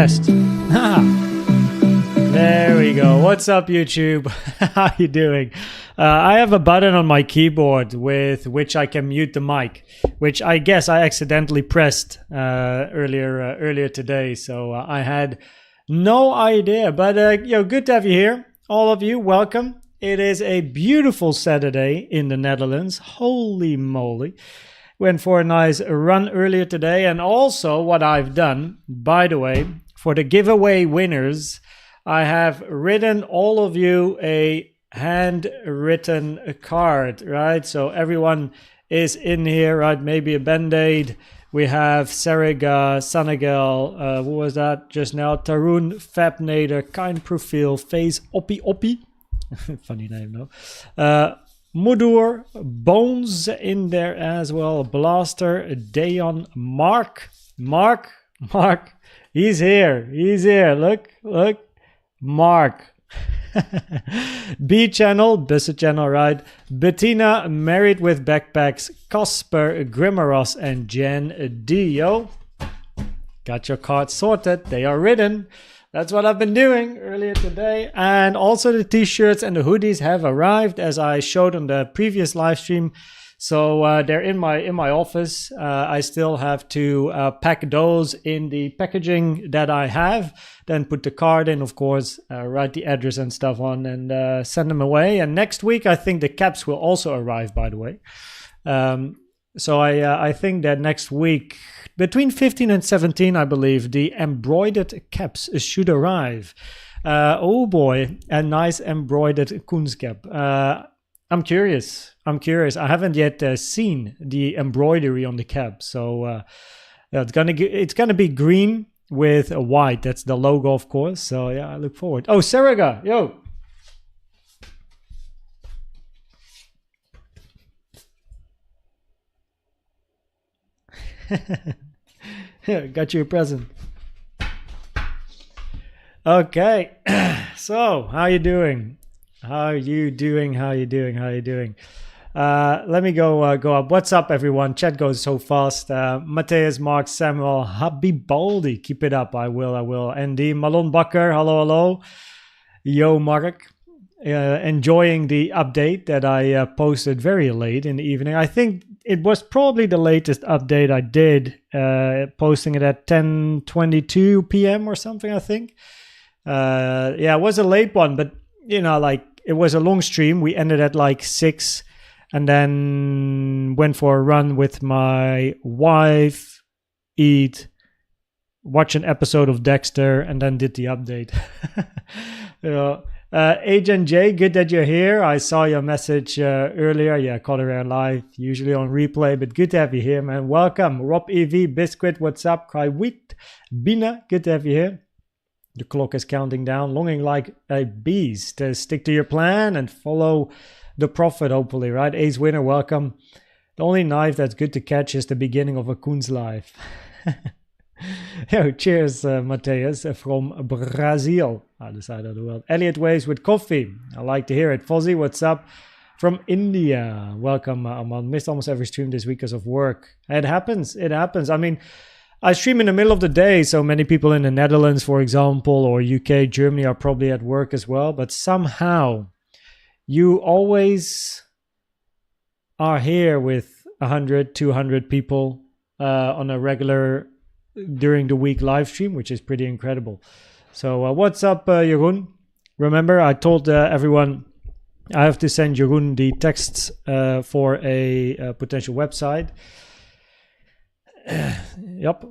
Test. There we go. What's up, YouTube? How you doing? I have a button on my keyboard with which I can mute the mic, which I guess I accidentally pressed earlier today. So I had no idea. But good to have you here, all of you. Welcome. It is a beautiful Saturday in the Netherlands. Holy moly! Went for a nice run earlier today, and also what I've done, by the way, for the giveaway winners, I have written all of you a handwritten card, right? So everyone is in here, right? Maybe a Band-Aid. We have Sarega, Sanagel, who was that just now? Tarun, Fabnader, Kind Profile, Face, Oppie. Funny name, no? Mudur, Bones in there as well. Blaster, Dayon, Mark. He's here. Look. Mark. B channel, Busse channel, right? Bettina, Married with Backpacks, Casper, Grimaros, and Jen Dio. Got your cards sorted. They are written. That's what I've been doing earlier today. And also the t-shirts and the hoodies have arrived, as I showed on the previous live stream. So they're in my office. I still have to pack those in the packaging that I have, then put the card in, of course, write the address and stuff on, and send them away. And next week, I think the caps will also arrive, by the way. So I think that next week, between 15 and 17, I believe, the embroidered caps should arrive. Oh boy, a nice embroidered Koens cap. I'm curious. I haven't yet seen the embroidery on the cap, so it's gonna be green with white. That's the logo, of course. So yeah, I look forward. Oh, Sarega, yo. Got you a present. Okay, so how you doing? Let me go up. What's up, everyone? Chat goes so fast. Matthias, Mark, Samuel, Habibaldi. Keep it up. I will. Andy, Malon Bakker. Hello. Yo, Mark. Enjoying the update that I posted very late in the evening. I think it was probably the latest update I did, posting it at 10:22 p.m. or something, I think. Yeah, it was a late one, but it was a long stream. We ended at like 6 and then went for a run with my wife, eat, watch an episode of Dexter, and then did the update. Agent J, good that you're here. I saw your message earlier. Yeah, Colorado Live, usually on replay, but good to have you here, man. Welcome. Rob EV, Biscuit, what's up? Kraiwit, Bina, good to have you here. The clock is counting down, longing like a beast. To stick to your plan and follow the prophet, hopefully, right? Ace Winner, welcome. The only knife that's good to catch is the beginning of a Koens life. Yo, cheers, Matthias, from Brazil, other side of the world. Elliott Waves with coffee. I like to hear it. Fozzie, what's up? From India. Welcome, Aman. Missed almost every stream this week because of work. It happens. I mean, I stream in the middle of the day, so many people in the Netherlands, for example, or UK, Germany are probably at work as well. But somehow, you always are here with 100, 200 people on a regular during the week live stream, which is pretty incredible. So what's up, Jeroen? Remember, I told everyone I have to send Jeroen the texts for a potential website. Yep.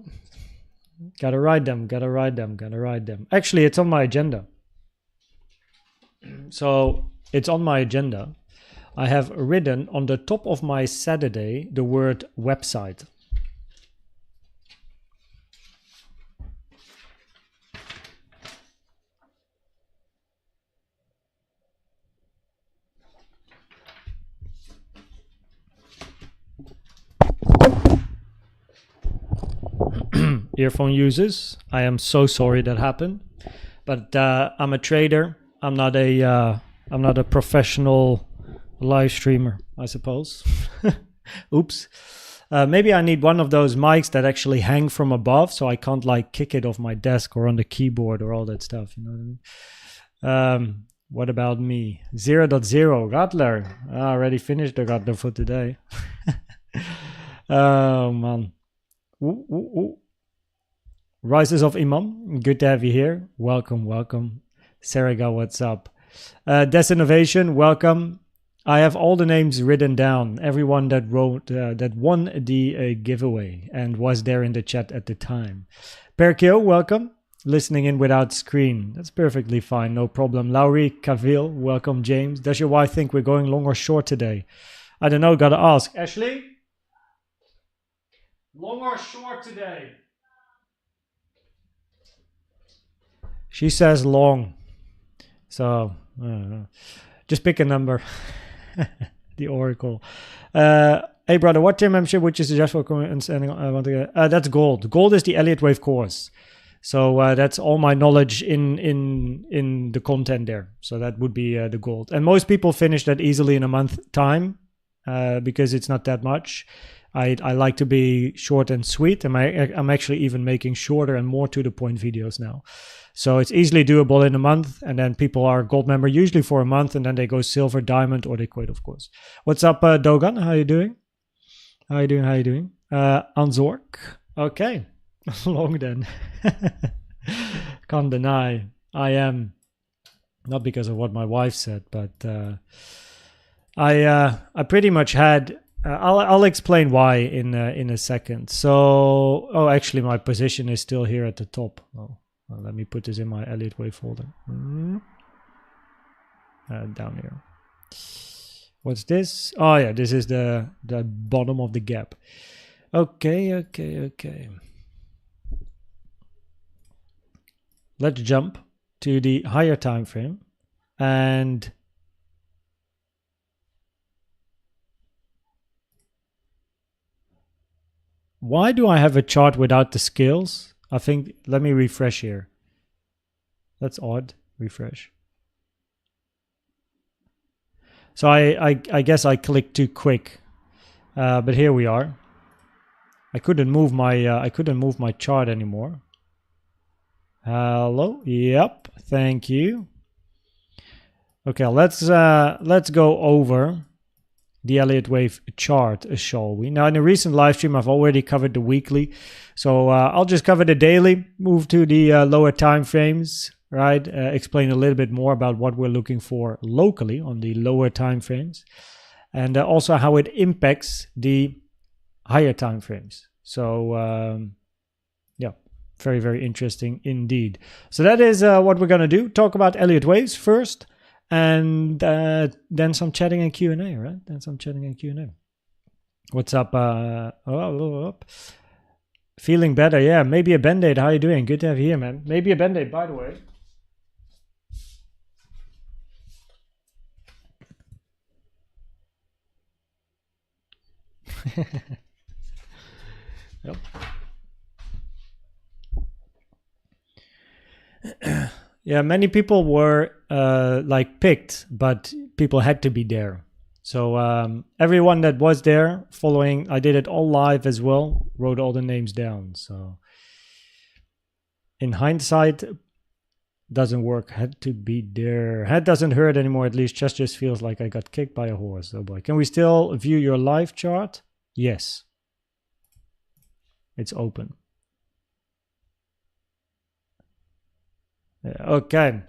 Gotta write them. Actually, it's on my agenda. So it's on my agenda. I have written on the top of my Saturday the word website. Earphone users, I am so sorry that happened, but I'm a trader. I'm not a professional live streamer, I suppose. Oops. Maybe I need one of those mics that actually hang from above, so I can't like kick it off my desk or on the keyboard or all that stuff. You know what I mean? What about me? 0.0 Rattler. I already finished the Rattler for today. Oh man. Ooh, ooh, ooh. Rises of Imam, good to have you here. Welcome, welcome. Serega, what's up? Desinnovation, welcome. I have all the names written down. Everyone that wrote that won the giveaway and was there in the chat at the time. Perkio, welcome. Listening in without screen. That's perfectly fine, no problem. Lowry Cavill, welcome. James, does your wife think we're going long or short today? I don't know, gotta ask. Ashley? Long or short today? She says long. So, I don't know. Just pick a number. The Oracle. Hey, brother, what tier membership would you suggest for understanding? I want to get, that's gold. Gold is the Elliott Wave course. So that's all my knowledge in the content there. So that would be the gold. And most people finish that easily in a month time because it's not that much. I like to be short and sweet. And I'm actually even making shorter and more to the point videos now. So it's easily doable in a month, and then people are gold member usually for a month, and then they go silver, diamond, or they quit, of course. What's up, Dogan? How you doing? How you doing? How you doing? Anzork. Okay. Long then. Can't deny. I am. Not because of what my wife said, but I pretty much had... I'll explain why in a second. So... Oh, actually, my position is still here at the top. Oh. Well, let me put this in my Elliott Wave folder. Down here. What's this? Oh yeah, this is the bottom of the gap. Okay. Let's jump to the higher time frame. And why do I have a chart without the scales? I think, let me refresh here. That's odd. Refresh. So I guess I clicked too quick. But here we are. I couldn't move my chart anymore. Hello. Yep. Thank you. Okay, let's go over the Elliott Wave chart, shall we? Now, in a recent live stream, I've already covered the weekly. So I'll just cover the daily, move to the lower time frames, right? Explain a little bit more about what we're looking for locally on the lower time frames. And also how it impacts the higher time frames. So, yeah, very, very interesting indeed. So that is what we're going to do. Talk about Elliott Waves first. And then some chatting and Q&A, right? Then some chatting and Q&A. What's up? Feeling better, yeah. Maybe a Band-Aid. How you doing? Good to have you here, man. Maybe a Band-Aid, by the way. Yep. Yeah, many people were like picked, but people had to be there. So everyone that was there following, I did it all live as well, wrote all the names down. So in hindsight, doesn't work. Had to be there. Head doesn't hurt anymore, at least. Chest just feels like I got kicked by a horse. Oh boy. Can we still view your live chart? Yes. It's open. Oké.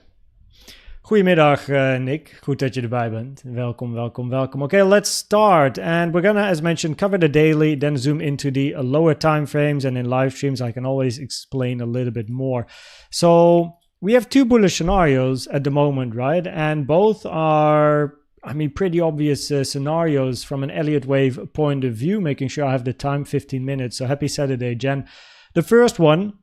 Goedemiddag, Nick. Goed dat je erbij bent. Welkom. Okay, let's start. And we're gonna, as mentioned, cover the daily, then zoom into the lower time frames. And in live streams, I can always explain a little bit more. So we have two bullish scenarios at the moment, right? And both are, I mean, pretty obvious scenarios from an Elliott Wave point of view, making sure I have the time, 15 minutes. So happy Saturday, Jen. The first one,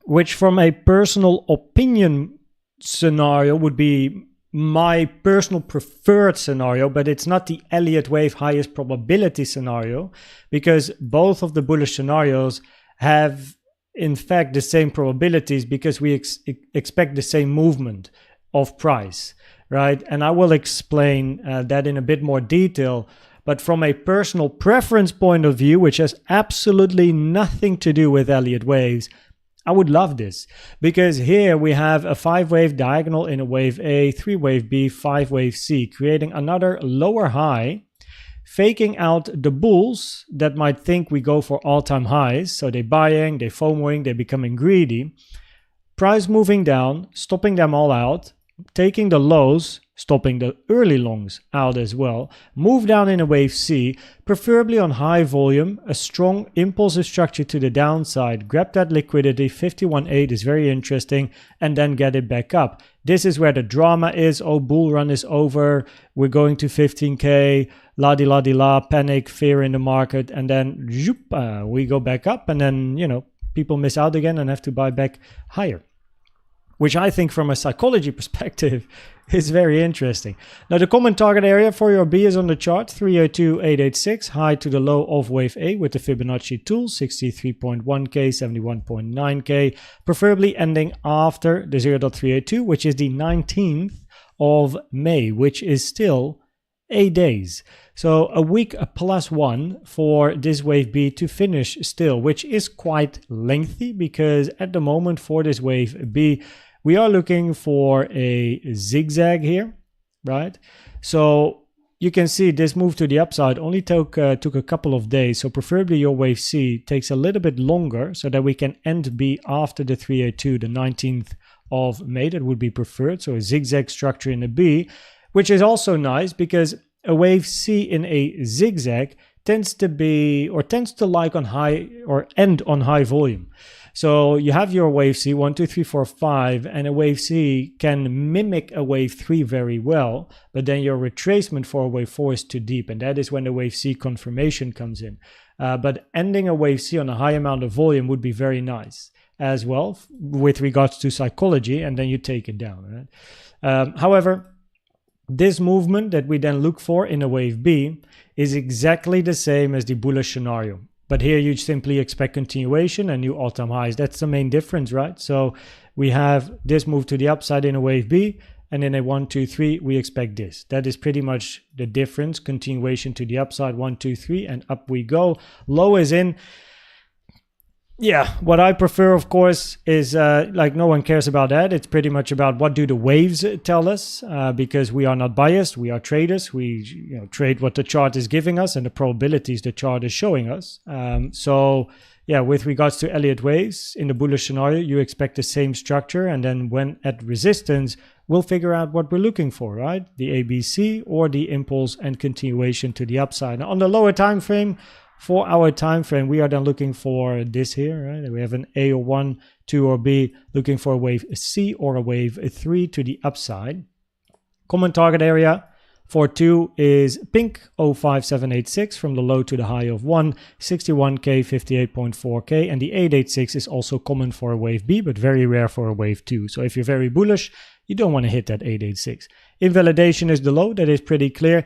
which from a personal opinion scenario would be my personal preferred scenario, but it's not the Elliott Wave highest probability scenario, because both of the bullish scenarios have in fact the same probabilities, because we expect the same movement of price, right? And I will explain that in a bit more detail. But from a personal preference point of view, which has absolutely nothing to do with Elliott waves, I would love this, because here we have a 5-wave diagonal in a wave A, 3-wave B, 5-wave C, creating another lower high, faking out the bulls that might think we go for all-time highs. So they're buying, they're FOMOing, they're becoming greedy. Price moving down, stopping them all out, taking the lows, stopping the early longs out as well. Move down in a wave C, preferably on high volume, a strong impulsive structure to the downside. Grab that liquidity, 51.8 is very interesting, and then get it back up. This is where the drama is. Oh, bull run is over. We're going to 15K. La-di-la-di-la, panic, fear in the market, and then we go back up, and then, you know, people miss out again and have to buy back higher, which I think from a psychology perspective is very interesting. Now, the common target area for your B is on the chart, 302.886, high to the low of wave A with the Fibonacci tool, 63.1K, 71.9K, preferably ending after the 0.382, which is the 19th of May, which is still 8 days. So a week plus one for this wave B to finish still, which is quite lengthy, because at the moment for this wave B, we are looking for a zigzag here, right? So you can see this move to the upside only took a couple of days. So preferably your wave C takes a little bit longer so that we can end B after the 382, the 19th of May. That would be preferred. So a zigzag structure in a B, which is also nice because a wave C in a zigzag tends to like on high or end on high volume. So you have your wave C 1, 2, 3, 4, 5, and a wave C can mimic a wave 3 very well, but then your retracement for a wave 4 is too deep, and that is when the wave C confirmation comes in. But ending a wave C on a high amount of volume would be very nice as well with regards to psychology, and then you take it down. Right? However, this movement that we then look for in a wave B is exactly the same as the bullish scenario. But here you simply expect continuation and new all-time highs. That's the main difference, right? So we have this move to the upside in a wave B, and in a 1, 2, 3, we expect this. That is pretty much the difference. Continuation to the upside, 1, 2, 3, and up we go. Low is in. Yeah, what I prefer, of course, is like no one cares about that. It's pretty much about what do the waves tell us, because we are not biased. We are traders. We trade what the chart is giving us and the probabilities the chart is showing us. So yeah, with regards to Elliott waves, in the bullish scenario, you expect the same structure. And then when at resistance, we'll figure out what we're looking for, right? The ABC or the impulse and continuation to the upside. Now, on the lower time frame, for our time frame, we are then looking for this here, right? We have an A or 1, 2 or B, looking for a wave C or a wave 3 to the upside. Common target area for 2 is pink, 05786 from the low to the high of 1, 61K, 58.4K, and the 886 is also common for a wave B, but very rare for a wave 2. So if you're very bullish, you don't want to hit that 886. Invalidation is the low, that is pretty clear.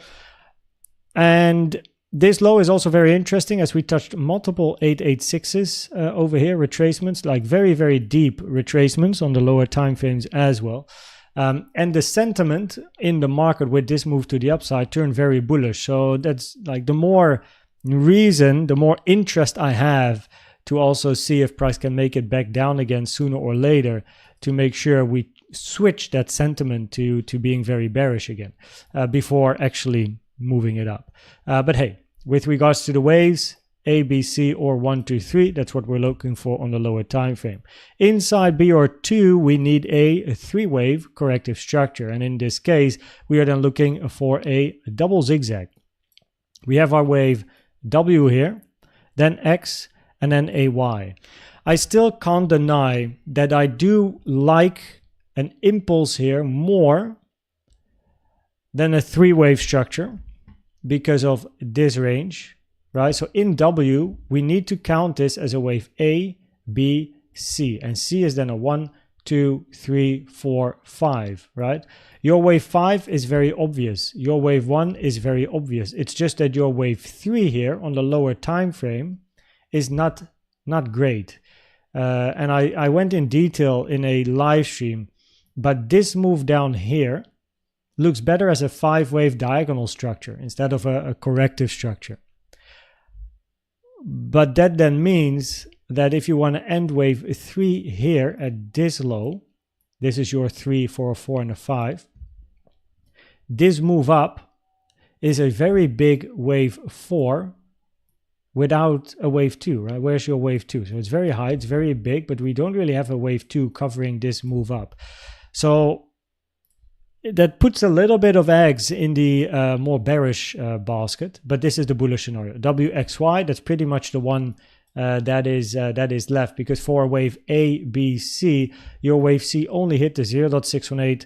And this low is also very interesting as we touched multiple 886s over here, retracements, like very, very deep retracements on the lower time frames as well. And the sentiment in the market with this move to the upside turned very bullish. So that's like the more reason, the more interest I have to also see if price can make it back down again sooner or later to make sure we switch that sentiment to being very bearish again before actually moving it up. But hey, with regards to the waves, A, B, C, or 1, 2, 3, that's what we're looking for on the lower time frame. Inside B or 2, we need a 3-wave corrective structure. And in this case, we are then looking for a double zigzag. We have our wave W here, then X, and then a Y. I still can't deny that I do like an impulse here more than a 3-wave structure, because of this range, right? So in W, we need to count this as a wave A, B, C. And C is then a 1, 2, 3, 4, 5, right? Your wave 5 is very obvious. Your wave 1 is very obvious. It's just that your wave 3 here on the lower time frame is not great. And I went in detail in a live stream, but this move down here, looks better as a 5-wave diagonal structure instead of a corrective structure. But that then means that if you want to end wave 3 here at this low, this is your 3, 4, 4, and a 5, this move up is a very big wave 4 without a wave 2, right? Where's your wave 2? So it's very high, it's very big, but we don't really have a wave 2 covering this move up. So that puts a little bit of eggs in the more bearish basket, but this is the bullish scenario. WXY, that's pretty much the one that is left, because for wave A, B, C, your wave C only hit the 0.618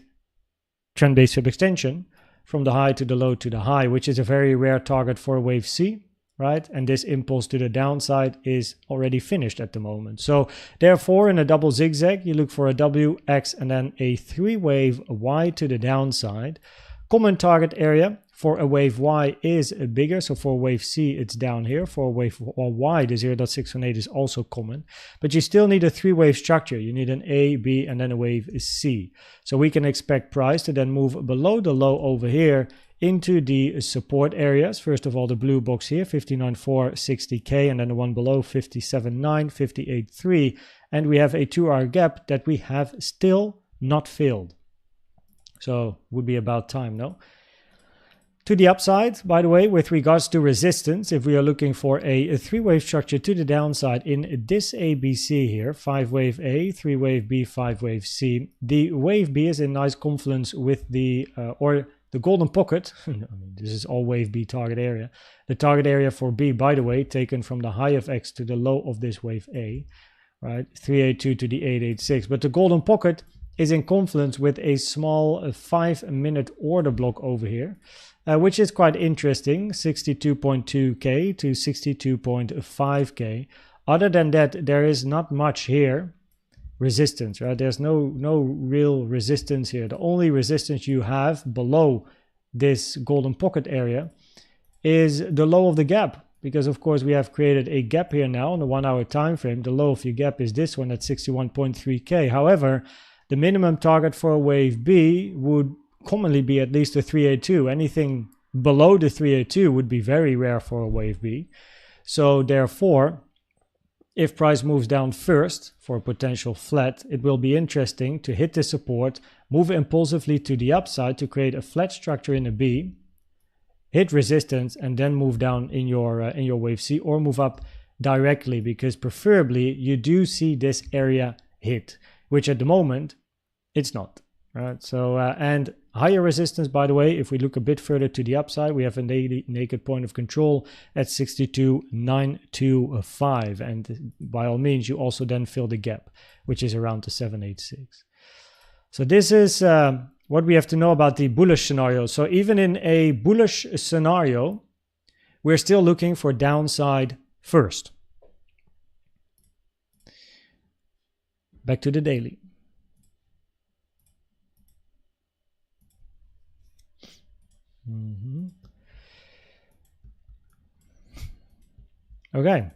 trend-based fib extension from the high to the low to the high, which is a very rare target for wave C, right? And this impulse to the downside is already finished at the moment. So therefore, in a double zigzag, you look for a W, X, and then a 3-wave Y to the downside. Common target area for a wave Y is bigger. So for wave C, it's down here. For wave Y, the 0.618 is also common. But you still need a 3-wave structure. You need an A, B, and then a wave C. So we can expect price to then move below the low over here into the support areas. First of all, the blue box here, 59.4, 60K, and then the one below, 57.9, 58.3. And we have a 2-hour gap that we have still not filled. So would be about time, no? To the upside, by the way, with regards to resistance, if we are looking for a 3-wave structure to the downside in this ABC here, 5-wave A, 3-wave B, 5-wave C, the wave B is in nice confluence with the, the golden pocket. I mean, this is all wave B target area. The target area for B, by the way, taken from the high of X to the low of this wave A, right? 382 to the 886. But the golden pocket is in confluence with a small 5-minute order block over here, which is quite interesting, 62.2K to 62.5K. Other than that, there is not much here. Resistance, right? There's no real resistance here. The only resistance you have below this golden pocket area is the low of the gap, because of course we have created a gap here now on the 1-hour time frame. The low of your gap is this one at 61.3K. However, the minimum target for a wave B would commonly be at least a 382. Anything below the 382 would be very rare for a wave B. So therefore, if price moves down first for a potential flat, it will be interesting to hit the support, move impulsively to the upside to create a flat structure in a B, hit resistance, and then move down in your wave C, or move up directly, because preferably you do see this area hit, which at the moment it's not. Right, so and higher resistance, by the way, if we look a bit further to the upside, we have a naked point of control at 62.925, and by all means you also then fill the gap, which is around the 786. So this is what we have to know about the bullish scenario. So even in a bullish scenario, we're still looking for downside first. Back to the daily. Okay.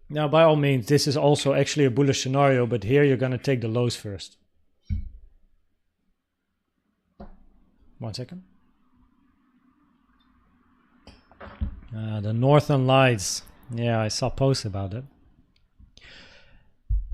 Now, by all means, this is also actually a bullish scenario, but here you're going to take the lows first. 1 second. The Northern Lights. Yeah, I saw posts about it.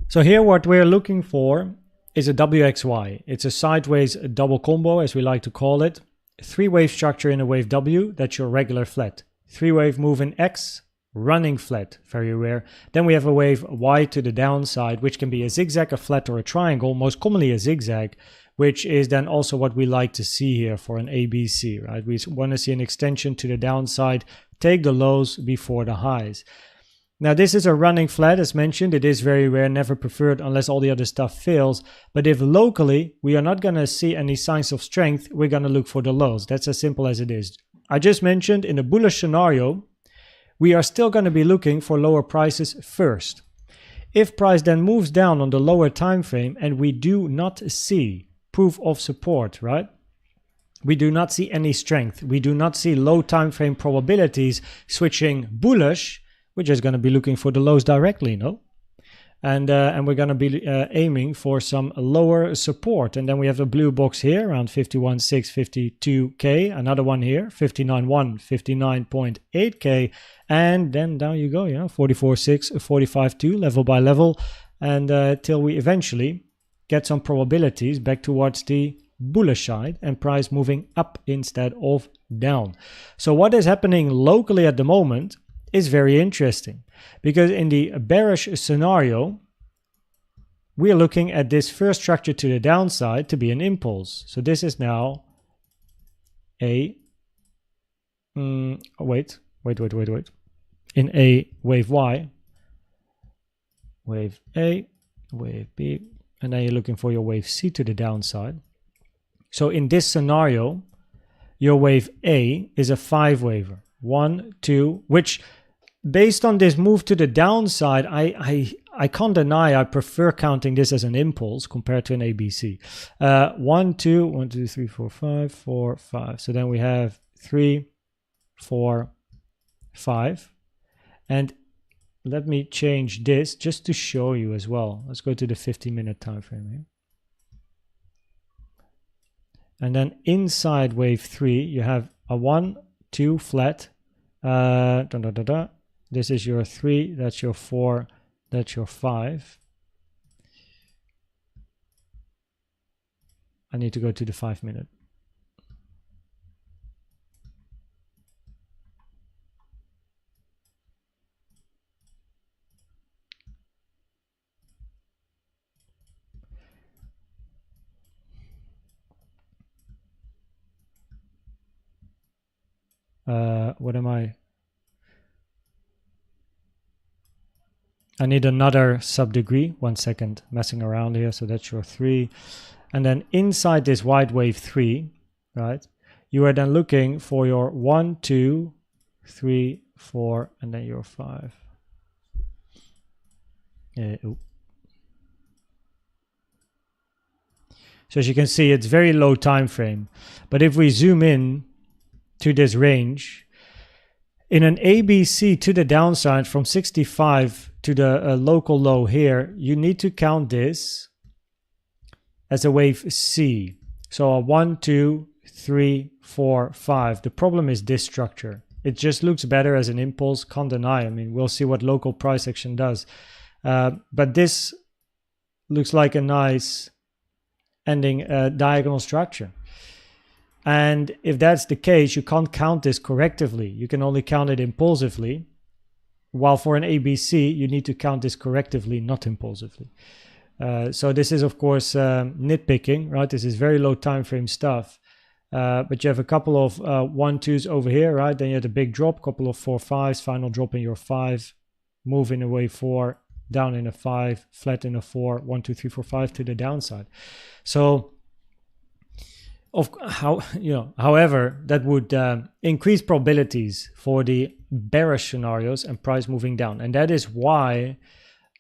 So here what we're looking for is a WXY. It's a sideways double combo, as we like to call it. 3-wave structure in a wave W, that's your regular flat. 3-wave move in X, running flat, very rare. Then we have a wave Y to the downside, which can be a zigzag, a flat, or a triangle, most commonly a zigzag, which is then also what we like to see here for an ABC, right? We want to see an extension to the downside, take the lows before the highs. Now this is a running flat, as mentioned. It is very rare, never preferred unless all the other stuff fails. But if locally we are not going to see any signs of strength, we're going to look for the lows. That's as simple as it is. I just mentioned in a bullish scenario, we are still going to be looking for lower prices first. If price then moves down on the lower time frame and we do not see proof of support, right? We do not see any strength. We do not see low time frame probabilities switching bullish. We're just going to be looking for the lows directly, no? and we're going to be aiming for some lower support. And then we have a blue box here around 51.6, 52k, another one here 59.1, 59.8k, and then down you go, 44.6, 45.2, level by level, and till we eventually get some probabilities back towards the bullish side and price moving up instead of down. So what is happening locally at the moment is very interesting, because in the bearish scenario we are looking at this first structure to the downside to be an impulse. So this is now a wait in a wave Y, wave A, wave B, and then you're looking for your wave C to the downside. So in this scenario, your wave A is a 5-waver. 1, 2, which based on this move to the downside, I can't deny I prefer counting this as an impulse compared to an ABC. 1, 2, 1, 2, 3, 4, 5, 4, 5. So then we have 3, 4, 5. And let me change this just to show you as well. Let's go to the 15-minute time frame here. And then inside wave 3, you have a 1, 2 flat. This is your 3, that's your 4, that's your 5. I need to go to the 5-minute. What am I? I need another sub-degree. 1 second, messing around here. So that's your 3. And then inside this wide wave 3, right, you are then looking for your 1, 2, 3, 4, and then your 5. So as you can see, it's very low time frame. But if we zoom in to this range, in an ABC to the downside from 65 to the local low here, you need to count this as a wave C. So a 1, 2, 3, 4, 5. The problem is this structure. It just looks better as an impulse, can't deny. I mean, we'll see what local price action does. But this looks like a nice ending diagonal structure. And if that's the case, you can't count this correctively. You can only count it impulsively. While for an ABC, you need to count this correctively, not impulsively. So this is, of course, nitpicking, right? This is very low time frame stuff. But you have a couple of 1, 2s over here, right? Then you had a big drop, couple of 4, 5s, final drop in your 5, move in a wave 4, down in a 5, flat in a 4, 1, 2, 3, 4, 5 to the downside. So however, that would increase probabilities for the bearish scenarios and price moving down. And that is why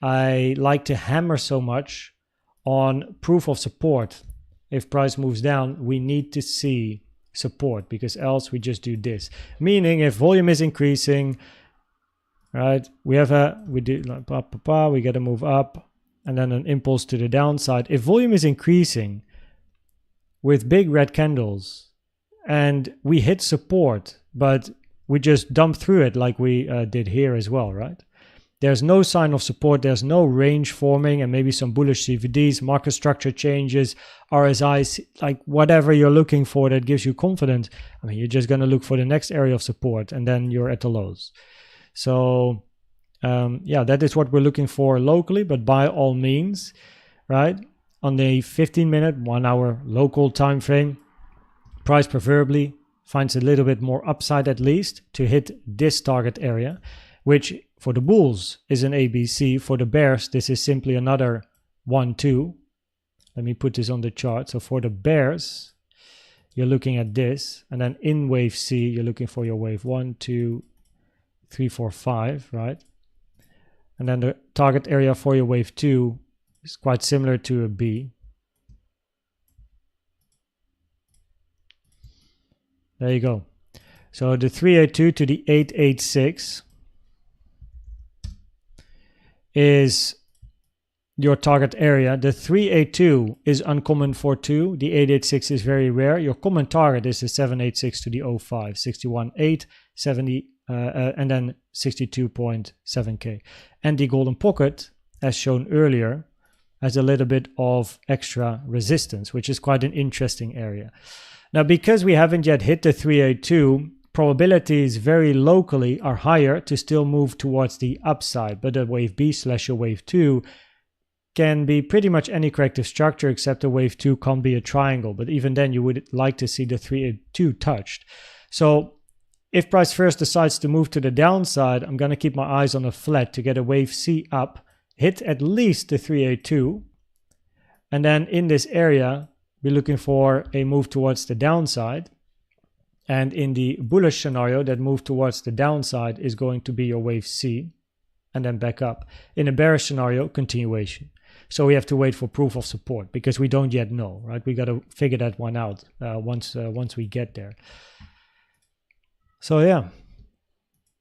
I like to hammer so much on proof of support. If price moves down, we need to see support, because else we just do this. Meaning if volume is increasing, right, we get a move up and then an impulse to the downside. If volume is increasing with big red candles and we hit support, but we just dump through it like we did here as well, right? There's no sign of support, there's no range forming, and maybe some bullish CVDs, market structure changes, RSIs, like whatever you're looking for that gives you confidence. I mean, you're just going to look for the next area of support and then you're at the lows. So yeah, that is what we're looking for locally, but by all means, right, on the 15-minute, 1 hour local time frame, price preferably finds a little bit more upside at least to hit this target area, which for the bulls is an ABC. For the bears, this is simply another 1, 2. Let me put this on the chart. So for the bears, you're looking at this, and then in wave C, you're looking for your wave 1, 2, 3, 4, 5, right? And then the target area for your wave 2 is quite similar to a B. There you go. So the 382 to the 886 is your target area. The 382 is uncommon for 2. The 886 is very rare. Your common target is the 786 to the 05, 61.8, 70, and then 62.7k. And the golden pocket, as shown earlier, has a little bit of extra resistance, which is quite an interesting area. Now, because we haven't yet hit the 382, probabilities very locally are higher to still move towards the upside, but a wave B / a wave 2 can be pretty much any corrective structure except a wave 2 can't be a triangle, but even then you would like to see the 382 touched. So if price first decides to move to the downside, I'm going to keep my eyes on a flat to get a wave C up, hit at least the 382, and then in this area we're looking for a move towards the downside. And in the bullish scenario, that move towards the downside is going to be your wave C and then back up. In a bearish scenario, continuation. So we have to wait for proof of support because we don't yet know, right? We got to figure that one out once we get there. So yeah,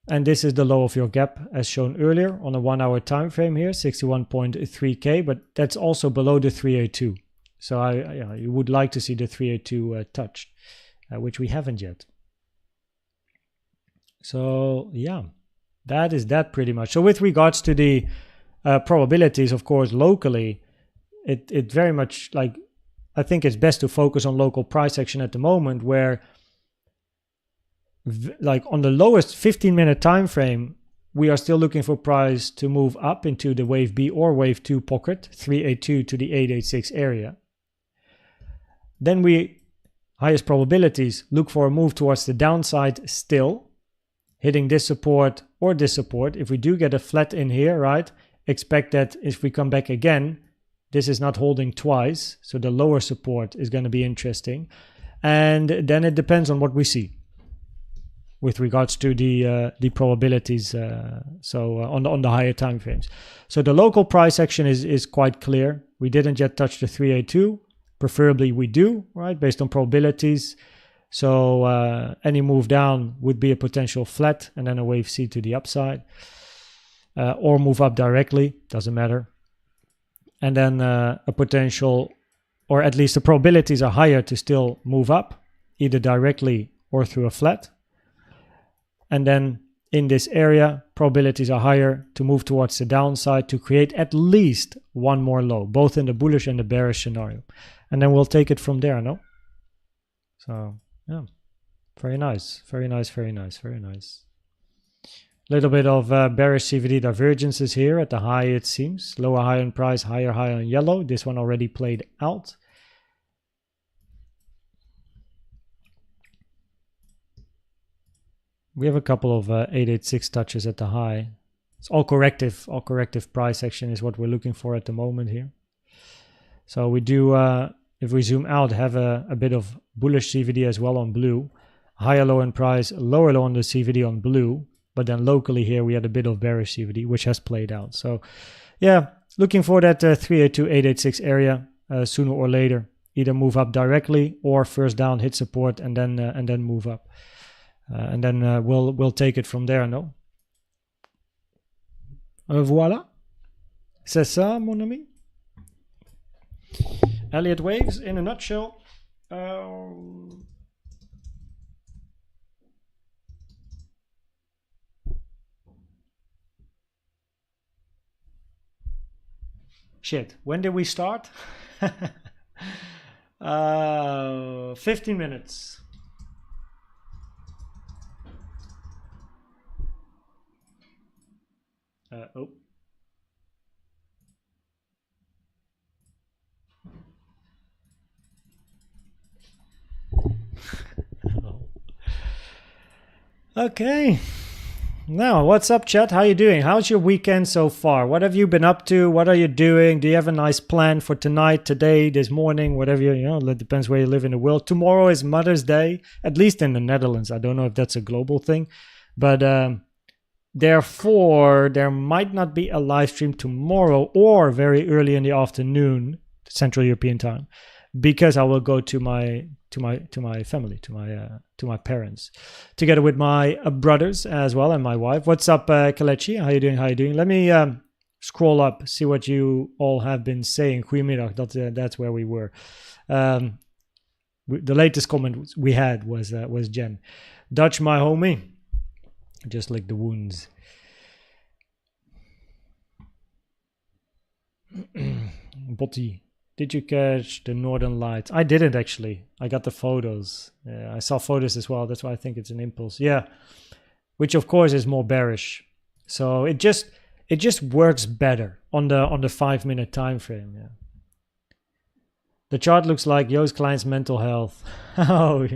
and this is the low of your gap as shown earlier on a 1 hour time frame here, 61.3k, but that's also below the 382. So you would like to see the 382 touched, which we haven't yet. So yeah, that is that pretty much. So with regards to the probabilities, of course, locally, it very much, like, I think it's best to focus on local price action at the moment, where like on the lowest 15-minute time frame, we are still looking for price to move up into the wave B or wave 2 pocket, 382 to the 886 area. Then we, highest probabilities, look for a move towards the downside still, hitting this support or this support. If we do get a flat in here, right, expect that if we come back again, this is not holding twice, so the lower support is going to be interesting. And then it depends on what we see with regards to the probabilities, on the higher time frames. So the local price action is quite clear. We didn't yet touch the 382. Preferably we do, right, based on probabilities. So any move down would be a potential flat and then a wave C to the upside, or move up directly, doesn't matter. And then a potential, or at least the probabilities are higher to still move up, either directly or through a flat. And then in this area, probabilities are higher to move towards the downside to create at least one more low, both in the bullish and the bearish scenario. And then we'll take it from there, no? So, yeah, very nice, very nice, very nice, very nice. Little bit of bearish CVD divergences here at the high, it seems. Lower high on price, higher high on yellow. This one already played out. We have a couple of 886 touches at the high. It's all corrective price action is what we're looking for at the moment here. So we do, if we zoom out, have a bit of bullish CVD as well on blue. Higher low in price, lower low on the CVD on blue. But then locally here, we had a bit of bearish CVD, which has played out. So yeah, looking for that 382, 886 area sooner or later. Either move up directly or first down, hit support, and then move up. And then we'll take it from there, no? Voilà. C'est ça, mon ami. Elliott Waves in a nutshell. Shit, when did we start? 15 minutes. Oh. Okay. Now, what's up, chat? How you doing? How's your weekend so far? What have you been up to? What are you doing? Do you have a nice plan for tonight, today, this morning, whatever you know? It depends where you live in the world. Tomorrow is Mother's Day, at least in the Netherlands. I don't know if that's a global thing, but therefore there might not be a live stream tomorrow or very early in the afternoon, Central European time, because I will go to my family, to my parents, together with my brothers as well and my wife. What's up, Kalechi? How you doing? Let me scroll up, see what you all have been saying. Goedemiddag, that's where we were. The latest comment we had was Jen. Dutch, my homie. Just like the wounds. Botti, did you catch the Northern Lights? I didn't actually. I got the photos. I saw photos as well. That's why I think it's an impulse. Yeah, which of course is more bearish. So it just works better on the 5-minute time frame. Yeah. The chart looks like Joost Klein's mental health. Oh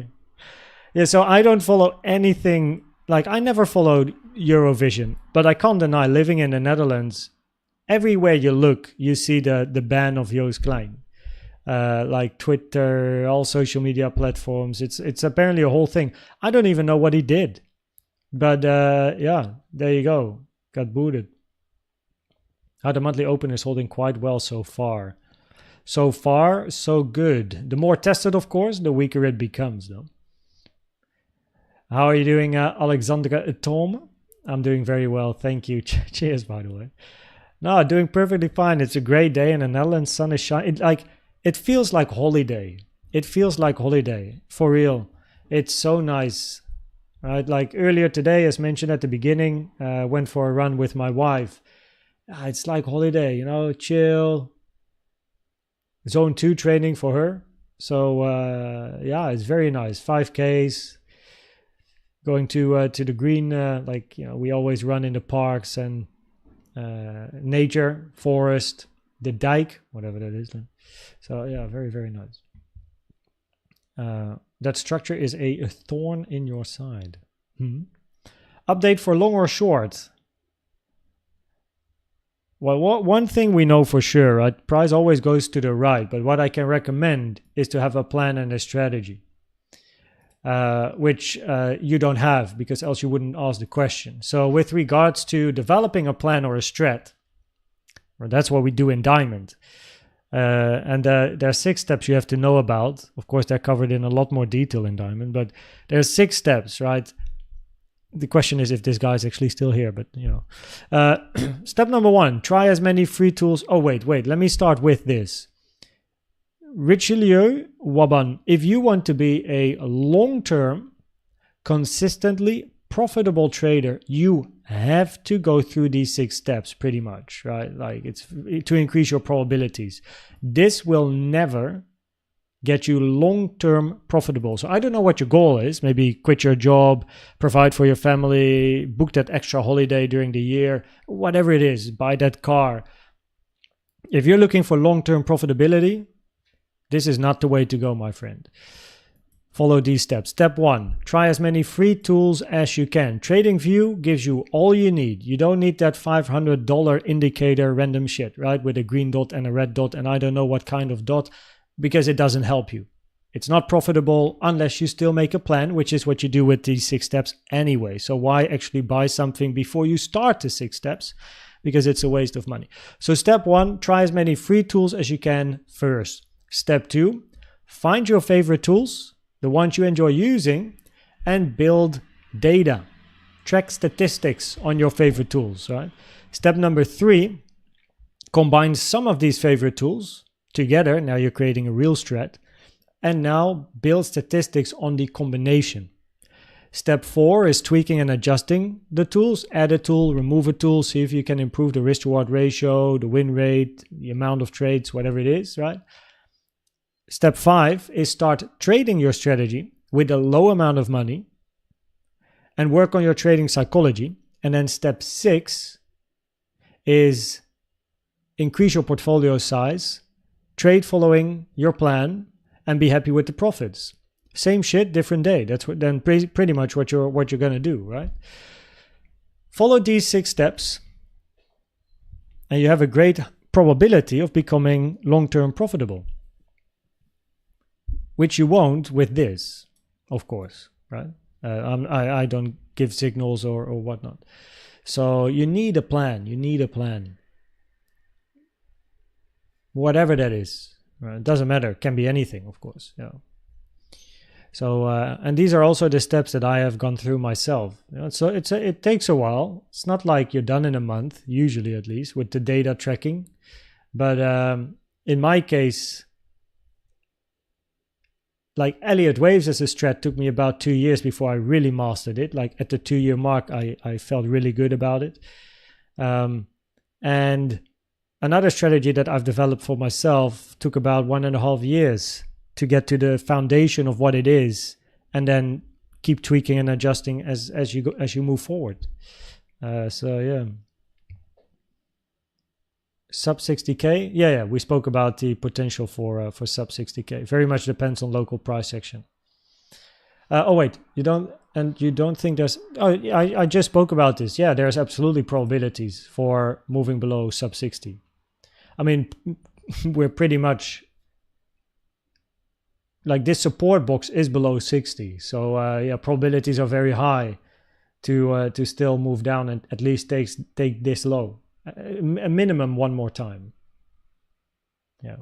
yeah. So I don't follow anything. Like I never followed Eurovision, but I can't deny living in the Netherlands. Everywhere you look, you see the ban of Joost Klein. Like Twitter, all social media platforms. It's apparently a whole thing. I don't even know what he did. But yeah, there you go. Got booted. How the monthly open is holding quite well so far. So far, so good. The more tested, of course, the weaker it becomes, though. How are you doing, Alexandra Tom? I'm doing very well, thank you. Cheers, by the way. No, doing perfectly fine. It's a great day in the Netherlands. Sun is shining. It feels like holiday. It feels like holiday, for real. It's so nice, right? Like earlier today, as mentioned at the beginning, went for a run with my wife. It's like holiday, you know, chill. Zone 2 training for her. So yeah, it's very nice. 5Ks. Going to the green, like, you know, we always run in the parks and nature, forest, the dike, whatever that is. So yeah, very, very nice. That structure is a thorn in your side. Update for long or short? Well, one thing we know for sure, right? Price always goes to the right, but what I can recommend is to have a plan and a strategy, which you don't have, because else you wouldn't ask the question. So with regards to developing a plan or a strat, well, that's what we do in Diamond. And there are 6 steps you have to know about. Of course, they're covered in a lot more detail in Diamond, but there's 6 steps, right? The question is if this guy's actually still here, but you know. Step number 1, try as many free tools. Oh, wait, let me start with this. Richelieu Waban, if you want to be a long-term, consistently profitable trader, you have to go through these 6 steps pretty much, right? Like it's to increase your probabilities. This will never get you long-term profitable. So I don't know what your goal is. Maybe quit your job, provide for your family, book that extra holiday during the year, whatever it is, buy that car. If you're looking for long-term profitability, this is not the way to go, my friend. Follow these steps. Step 1, try as many free tools as you can. TradingView gives you all you need. You don't need that $500 indicator random shit, right? With a green dot and a red dot and I don't know what kind of dot, because it doesn't help you. It's not profitable unless you still make a plan, which is what you do with these 6 steps anyway. So why actually buy something before you start the 6 steps? Because it's a waste of money. So step 1, try as many free tools as you can first. Step 2, find your favorite tools, the ones you enjoy using, and build data. Track statistics on your favorite tools, right? Step number 3, combine some of these favorite tools together. Now you're creating a real strat. And now build statistics on the combination. Step 4 is tweaking and adjusting the tools. Add a tool, remove a tool, see if you can improve the risk-reward ratio, the win rate, the amount of trades, whatever it is, right? Step 5 is start trading your strategy with a low amount of money and work on your trading psychology. And then step 6 is increase your portfolio size, trade following your plan, and be happy with the profits. Same shit, different day. That's what then pretty much what you're gonna do, right? Follow these 6 steps, and you have a great probability of becoming long-term profitable. Which you won't with this, of course, right? I don't give signals or whatnot. So you need a plan. You need a plan. Whatever that is. Right? It doesn't matter. It can be anything, of course. Yeah. So, and these are also the steps that I have gone through myself. So it takes a while. It's not like you're done in a month, usually at least, with the data tracking. But in my case, like Elliott Waves as a strat took me about 2 years before I really mastered it. Like at the 2-year mark, I felt really good about it. And another strategy that I've developed for myself took about 1.5 years to get to the foundation of what it is, and then keep tweaking and adjusting as you move forward. So yeah. Sub 60k, yeah, we spoke about the potential for sub 60k. Very much depends on local price action. Oh wait, you don't think there's? Oh, I just spoke about this. Yeah, there's absolutely probabilities for moving below sub 60. I mean, we're pretty much like this support box is below 60, so yeah, probabilities are very high to still move down and at least take this low. A minimum one more time. Yeah.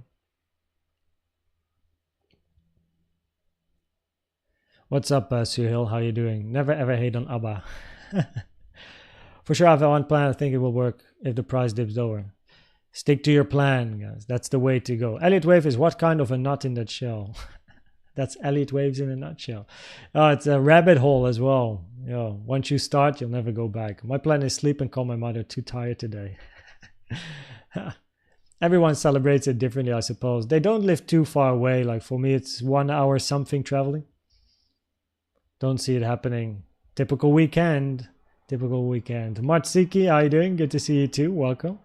What's up, Suhail? How you doing? Never ever hate on ABBA. For sure, I have one plan. I think it will work if the price dips lower. Stick to your plan, guys. That's the way to go. Elliott Wave is what kind of a nut in that shell? That's Elliott Waves in a nutshell. Oh, it's a rabbit hole as well. Yeah. Once you start, you'll never go back. My plan is sleep and call my mother too tired today. Everyone celebrates it differently, I suppose. They don't live too far away. Like for me, it's 1 hour something traveling. Don't see it happening. Typical weekend. Martsiki, how you doing? Good to see you too. Welcome.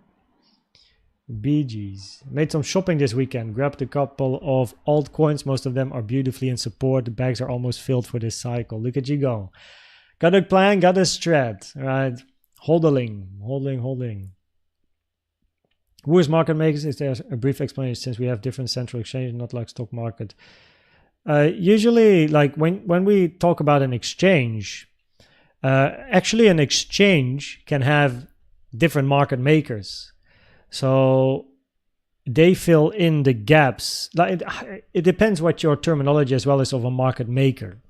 BGs. Made some shopping this weekend. Grabbed a couple of altcoins. Most of them are beautifully in support. The bags are almost filled for this cycle. Look at you go. Got a plan, got a strat. All right. Holding. Who is market makers? Is there a brief explanation since we have different central exchange, not like stock market? Usually, like when we talk about an exchange, actually an exchange can have different market makers. So they fill in the gaps. Like it depends what your terminology as well is of a market maker.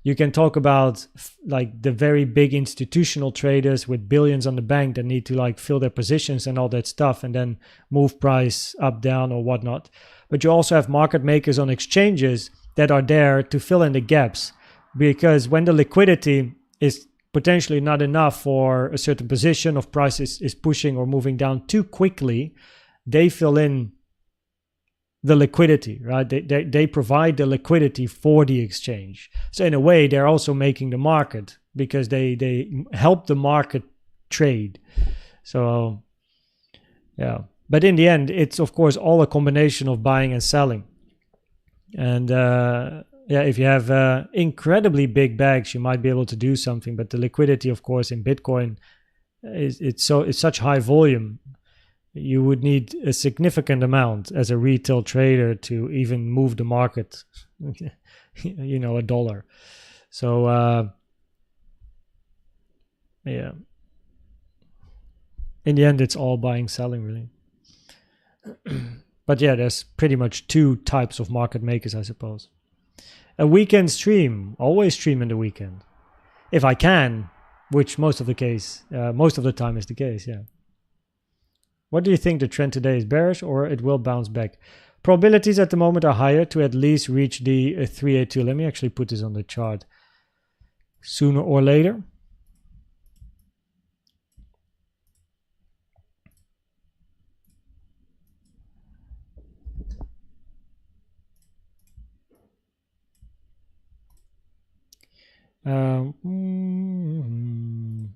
You can talk about like the very big institutional traders with billions on the bank that need to like fill their positions and all that stuff and then move price up, down or whatnot. But you also have market makers on exchanges that are there to fill in the gaps, because when the liquidity is potentially not enough for a certain position of price is pushing or moving down too quickly, they fill in the liquidity, right? They provide the liquidity for the exchange. So in a way, they're also making the market because they help the market trade. So yeah, but in the end, it's of course all a combination of buying and selling. And yeah, if you have incredibly big bags, you might be able to do something. But the liquidity, of course, in Bitcoin it's such high volume. You would need a significant amount as a retail trader to even move the market, you know, $1. So, yeah. In the end, it's all buying, selling, really. But yeah, there's pretty much 2 types of market makers, I suppose. A weekend stream, always stream in the weekend. If I can, which most of the time is the case, yeah. What do you think the trend today is bearish or it will bounce back? Probabilities at the moment are higher to at least reach the 382. Let me actually put this on the chart. Sooner or later.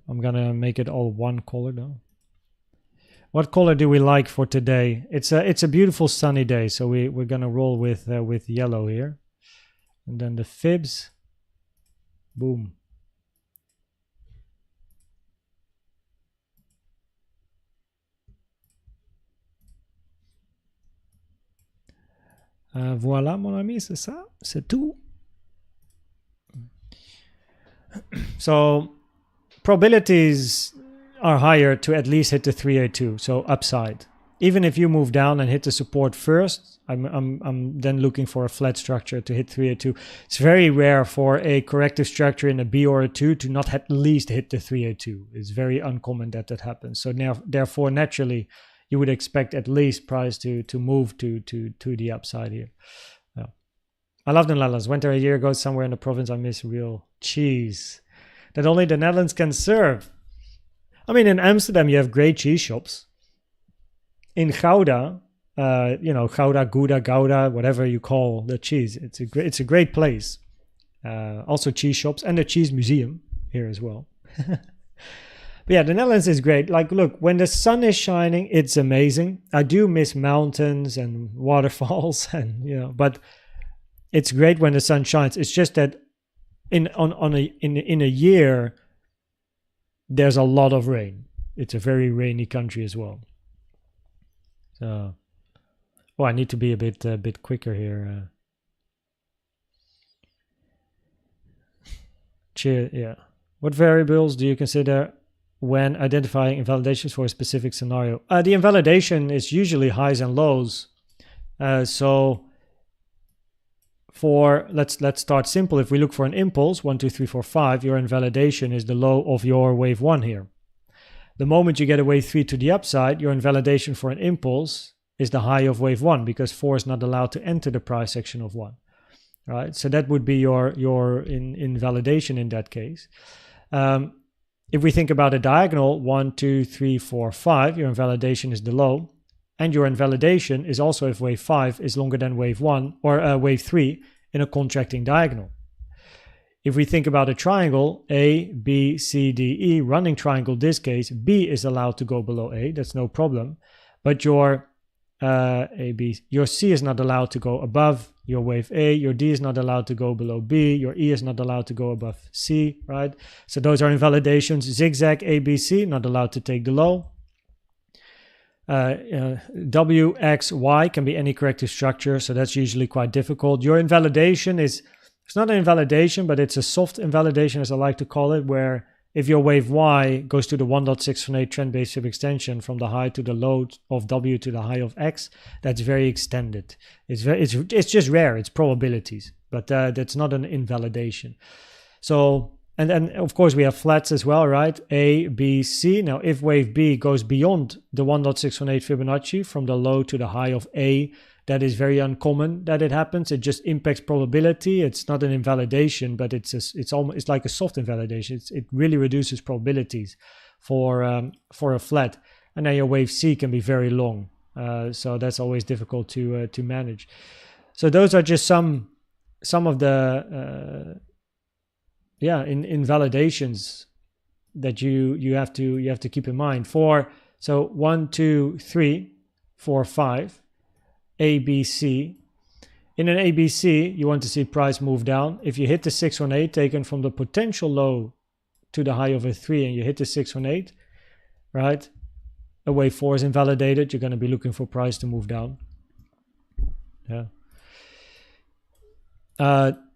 I'm gonna make it all one color though. What color do we like for today? It's a beautiful sunny day, so we're gonna roll with yellow here, and then the fibs, boom. Voilà, mon ami, c'est ça, c'est tout. So probabilities are higher to at least hit the 382, so upside. even if you move down and hit the support first, I'm then looking for a flat structure to hit 302. It's very rare for a corrective structure in a B or a 2 to not at least hit the 302. It's very uncommon that happens. So now, therefore, naturally, you would expect at least price to move to the upside here. Yeah. I love the Netherlands. Went there a year ago somewhere in the province. I miss real cheese that only the Netherlands can serve. I mean, in Amsterdam, you have great cheese shops. In Gouda, Gouda, Gouda, Gouda, whatever you call the cheese, it's a great place. Also cheese shops and a cheese museum here as well. But yeah, the Netherlands is great. Like, look, when the sun is shining, it's amazing. I do miss mountains and waterfalls, and but it's great when the sun shines. It's just that in a year, there's a lot of rain. It's a very rainy country as well. So, I need to be a bit quicker here. Yeah. What variables do you consider when identifying invalidations for a specific scenario? The invalidation is usually highs and lows. So let's start simple. If we look for an impulse, 1, 2, 3, 4, 5, your invalidation is the low of your wave 1 here. The moment you get a wave 3 to the upside, your invalidation for an impulse is the high of wave 1, because 4 is not allowed to enter the price section of 1. Right? So that would be your invalidation in that case. If we think about a diagonal, 1, 2, 3, 4, 5, your invalidation is the low. And your invalidation is also if wave 5 is longer than wave 1 or wave 3 in a contracting diagonal. If we think about a triangle, A, B, C, D, E, running triangle, this case, B is allowed to go below A, that's no problem. But your C is not allowed to go above your wave A, your D is not allowed to go below B, your E is not allowed to go above C, right? So those are invalidations. Zigzag, A, B, C, not allowed to take the low. W, X, Y can be any corrective structure, so that's usually quite difficult. Your invalidation it's not an invalidation, but it's a soft invalidation, as I like to call it, where if your wave Y goes to the 1.618 trend-based fib extension from the high to the low of W to the high of X, that's very extended. It's just rare, it's probabilities, but that's not an invalidation. So, and then of course we have flats as well, right? A, B, C. Now, if wave B goes beyond the 1.618 Fibonacci from the low to the high of A, that is very uncommon that it happens. It just impacts probability. It's not an invalidation, but it's like a soft invalidation. It really reduces probabilities for a flat. And then your wave C can be very long, so that's always difficult to manage. So those are just some of the invalidations that you have to keep in mind. So 1, 2, 3, 4, 5. A, B, C. In an ABC, you want to see price move down. If you hit the 618 taken from the potential low to the high of a 3 and you hit the 618, right? A wave 4 is invalidated. You're going to be looking for price to move down. Yeah.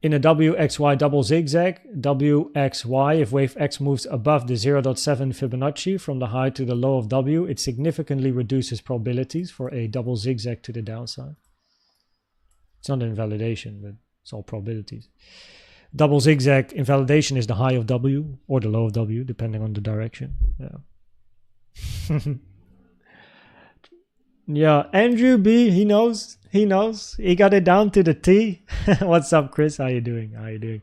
In a WXY double zigzag, WXY, if wave X moves above the 0.7 Fibonacci from the high to the low of W, it significantly reduces probabilities for a double zigzag to the downside. It's not an invalidation, but it's all probabilities. Double zigzag invalidation is the high of W or the low of W, depending on the direction. Yeah. Yeah, Andrew B, he knows. He got it down to the T. What's up, Chris? How you doing?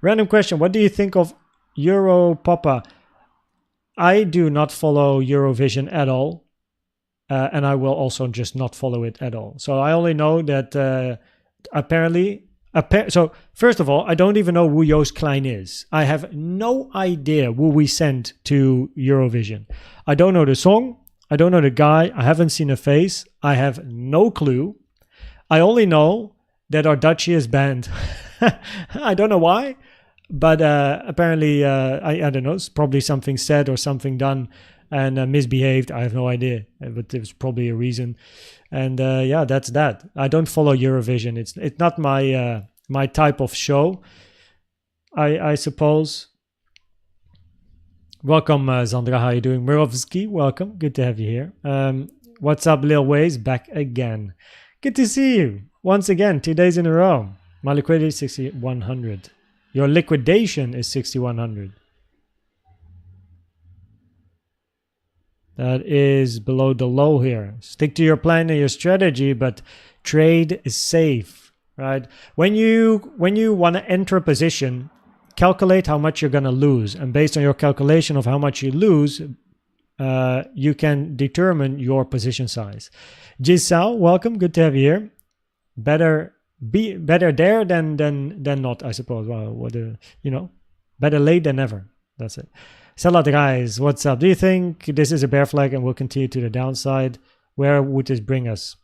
Random question. What do you think of Europapa? I do not follow Eurovision at all. And I will also just not follow it at all. So I only know that so first of all, I don't even know who Joost Klein is. I have no idea who we sent to Eurovision. I don't know the song. I don't know the guy. I haven't seen a face. I have no clue. I only know that our Dutchie is banned. I don't know why, but apparently, I don't know, it's probably something said or something done and misbehaved. I have no idea, but there's probably a reason. And that's that. I don't follow Eurovision. It's not my type of show, I suppose. Welcome, Zandra. How are you doing? Mirovsky, welcome. Good to have you here. What's up, Lil Ways? Back again. Good to see you. Once again, 2 days in a row. My liquidity is 6,100. Your liquidation is 6,100. That is below the low here. Stick to your plan and your strategy, but trade is safe, right? When you want to enter a position, calculate how much you're going to lose. And based on your calculation of how much you lose, you can determine your position size. Jisao, welcome. Good to have you here. Better there than not, I suppose. Well, better late than never. That's it. Salat guys, what's up? Do you think this is a bear flag and will continue to the downside? Where would this bring us?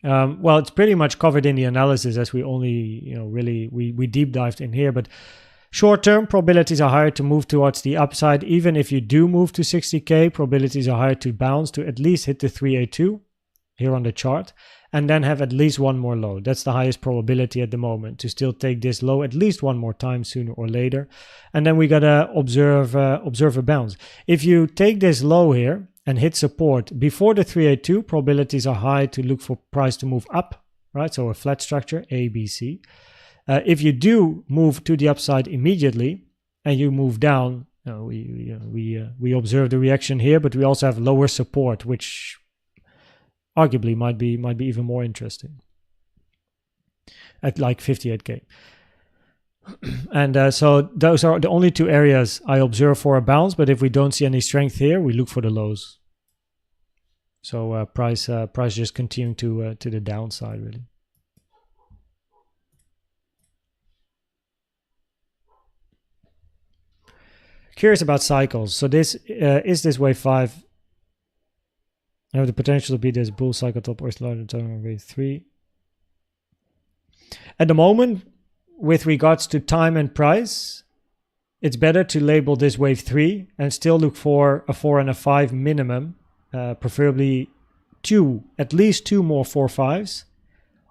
Well, it's pretty much covered in the analysis as we only, we deep dived in here. But short-term probabilities are higher to move towards the upside. Even if you do move to 60K, probabilities are higher to bounce to at least hit the 382 here on the chart. And then have at least one more low. That's the highest probability at the moment, to still take this low at least one more time sooner or later. And then we gotta observe a bounce. If you take this low here and hit support before the 382, probabilities are high to look for price to move up, right? So a flat structure, A, B, C. If you do move to the upside immediately and you move down, we observe the reaction here, but we also have lower support, which arguably might be even more interesting at like 58K. And so those are the only two areas I observe for a bounce. But if we don't see any strength here, we look for the lows. So price just continuing to the downside really. Curious about cycles. So this is this wave 5. Have the potential to be this bull cycle top or larger than wave 3. At the moment, with regards to time and price, it's better to label this wave 3 and still look for a 4 and a 5 minimum, preferably at least two more 4-5s,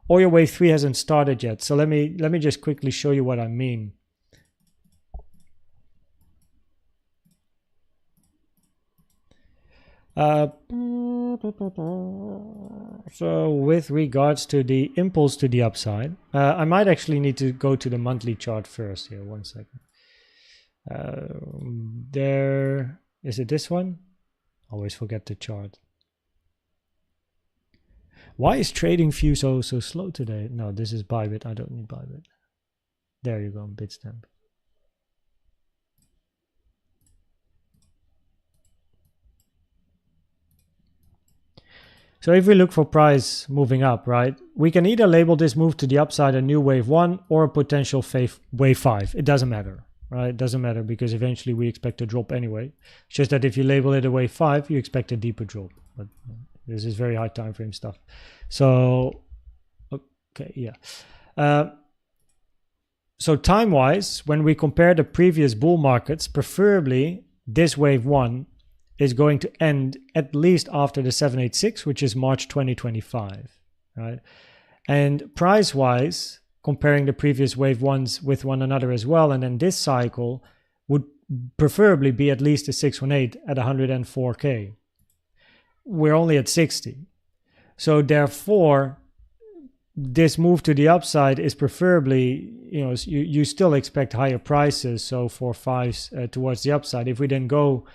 or your wave 3 hasn't started yet. So let me just quickly show you what I mean. So with regards to the impulse to the upside, I might actually need to go to the monthly chart first here. 1 second. There is it. This one? Always forget the chart. Why is trading view so slow today? No, this is Bybit. I don't need Bybit. There you go, Bitstamp. So if we look for price moving up, right, we can either label this move to the upside a new wave 1 or a potential wave 5. It doesn't matter, right? It doesn't matter because eventually we expect a drop anyway. It's just that if you label it a wave 5, you expect a deeper drop. But this is very high time frame stuff. So, okay, yeah. So time-wise, when we compare the previous bull markets, preferably this wave 1 is going to end at least after the 786, which is March 2025, right? And price-wise, comparing the previous wave 1s with one another as well, and then this cycle would preferably be at least a 618 at 104K. We're only at 60. So therefore, this move to the upside is preferably, you still expect higher prices, so for 5s towards the upside. If we then go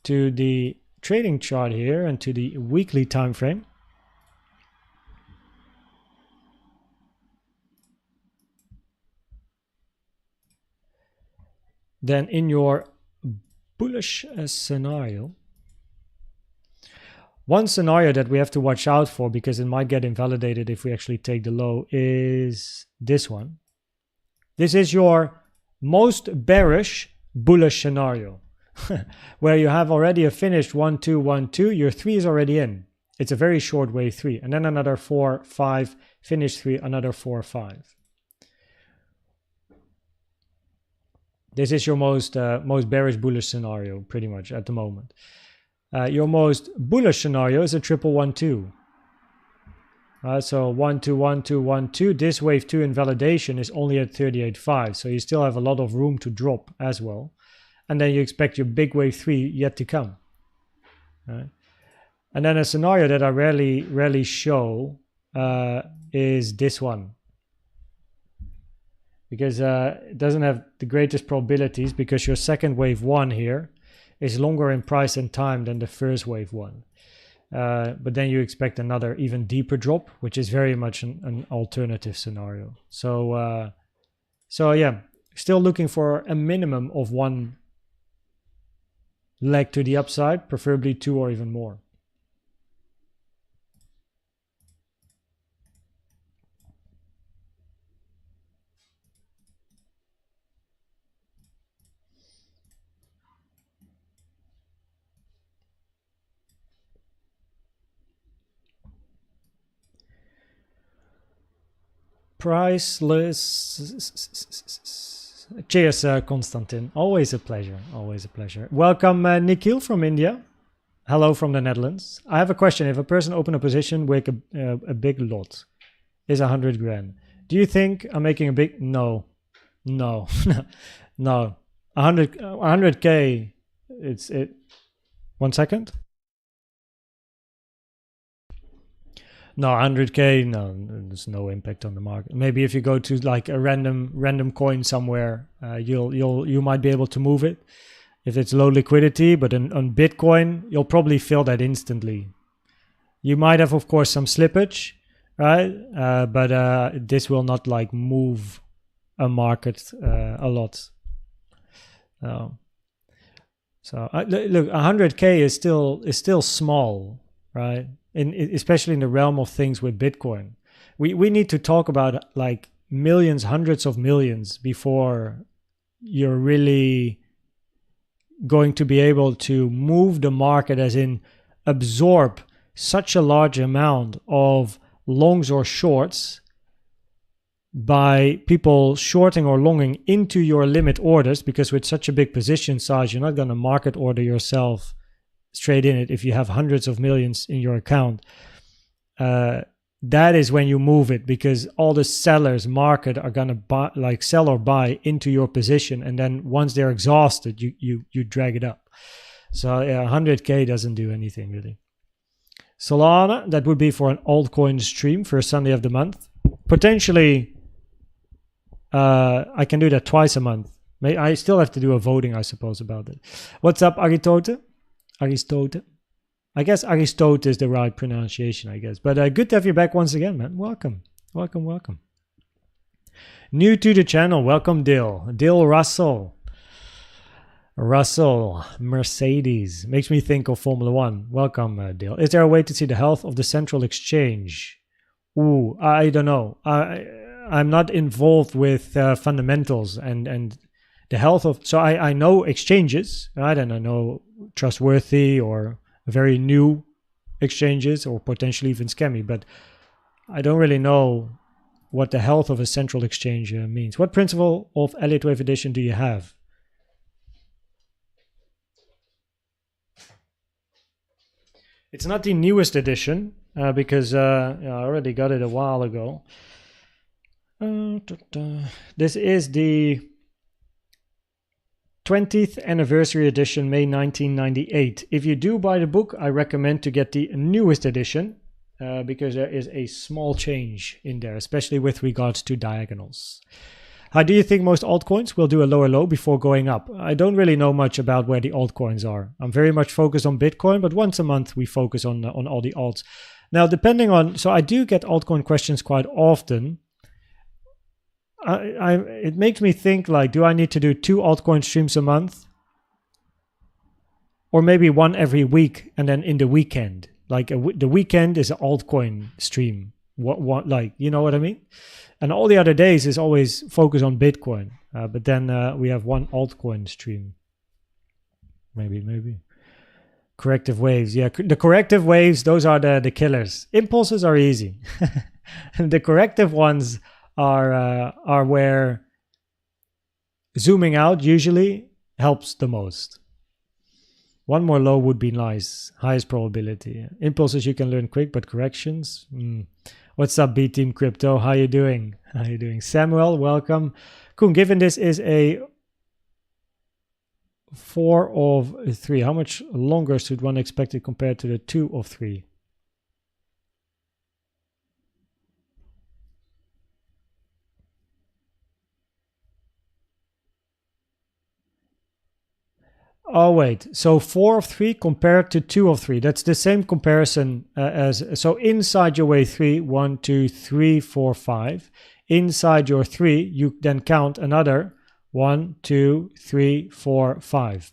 to the trading chart here and to the weekly time frame, then in your bullish scenario, one scenario that we have to watch out for, because it might get invalidated if we actually take the low, is this one. This is your most bearish bullish scenario. Where you have already a finished 1, 2, 1, 2, your 3 is already in. It's a very short wave 3, and then another 4, 5, finish 3, another 4, 5. This is your most bearish bullish scenario, pretty much at the moment. Your most bullish scenario is a 1-1-1-2. So 1, 2, 1, 2, 1, 2. This wave 2 invalidation is only at 38.5, so you still have a lot of room to drop as well. And then you expect your big wave 3 yet to come. Right? And then a scenario that I rarely show is this one. Because it doesn't have the greatest probabilities because your second wave 1 here is longer in price and time than the first wave 1. But then you expect another even deeper drop, which is very much an alternative scenario. So yeah, still looking for a minimum of 1 leg to the upside, preferably 2 or even more. Priceless. Cheers, Konstantin. Always a pleasure. Always a pleasure. Welcome, Nikhil from India. Hello from the Netherlands. I have a question. If a person opened a position with a big lot, is 100 grand. Do you think I'm making a big... No. 100K. It's 1 second. No, 100K, no, there's no impact on the market. Maybe if you go to like a random coin somewhere, you might be able to move it if it's low liquidity. But on Bitcoin, you'll probably feel that instantly. You might have, of course, some slippage, right? But this will not like move a market a lot. So look, 100K is still small, right? Especially in the realm of things with Bitcoin. We need to talk about like millions, hundreds of millions before you're really going to be able to move the market, as in absorb such a large amount of longs or shorts by people shorting or longing into your limit orders, because with such a big position size, you're not going to market order yourself straight in it if you have hundreds of millions in your account. That is when you move it, because all the sellers market are gonna buy, like sell or buy into your position, and then once they're exhausted, you drag it up. So yeah, 100K doesn't do anything really. Solana, that would be for an altcoin stream for a Sunday of the month. Potentially, I can do that twice a month. I still have to do a voting, I suppose, about it. What's up, Aristote? I guess Aristote is the right pronunciation, I guess. But good to have you back once again, man. Welcome. New to the channel, welcome Dill Russell Mercedes. Makes me think of Formula 1. Welcome, Dill. Is there a way to see the health of the central exchange? Ooh, I don't know. I'm not involved with fundamentals and the health of... So I know exchanges, right? And I know trustworthy or very new exchanges, or potentially even scammy, but I don't really know what the health of a central exchange means. What principle of Elliott Wave edition do you have? It's not the newest edition because I already got it a while ago. This is the 20th anniversary edition, May 1998. If you do buy the book, I recommend to get the newest edition because there is a small change in there, especially with regards to diagonals. How do you think most altcoins will do a lower low before going up? I don't really know much about where the altcoins are. I'm very much focused on Bitcoin, but once a month we focus on all the alts. Now, depending on... So I do get altcoin questions quite often. It makes me think, like, do I need to do 2 altcoin streams a month? Or maybe 1 every week, and then in the weekend. Like, the weekend is an altcoin stream. What, like, you know what I mean? And all the other days is always focus on Bitcoin. But then we have 1 altcoin stream. Maybe. Corrective waves. Yeah, the corrective waves, those are the killers. Impulses are easy. The corrective ones are where zooming out usually helps the most. 1 more low would be nice. Highest probability. Impulses you can learn quick, but corrections... What's up, B Team Crypto? How you doing? Samuel, welcome. Koen, given this is a 4 of 3. How much longer should one expect it compared to the 2 of 3? Oh, wait. So 4 of 3 compared to 2 of 3. That's the same comparison as... So inside your wave 3, 1, 2, 3, 4, 5. Inside your 3, you then count another 1, 2, 3, 4, 5.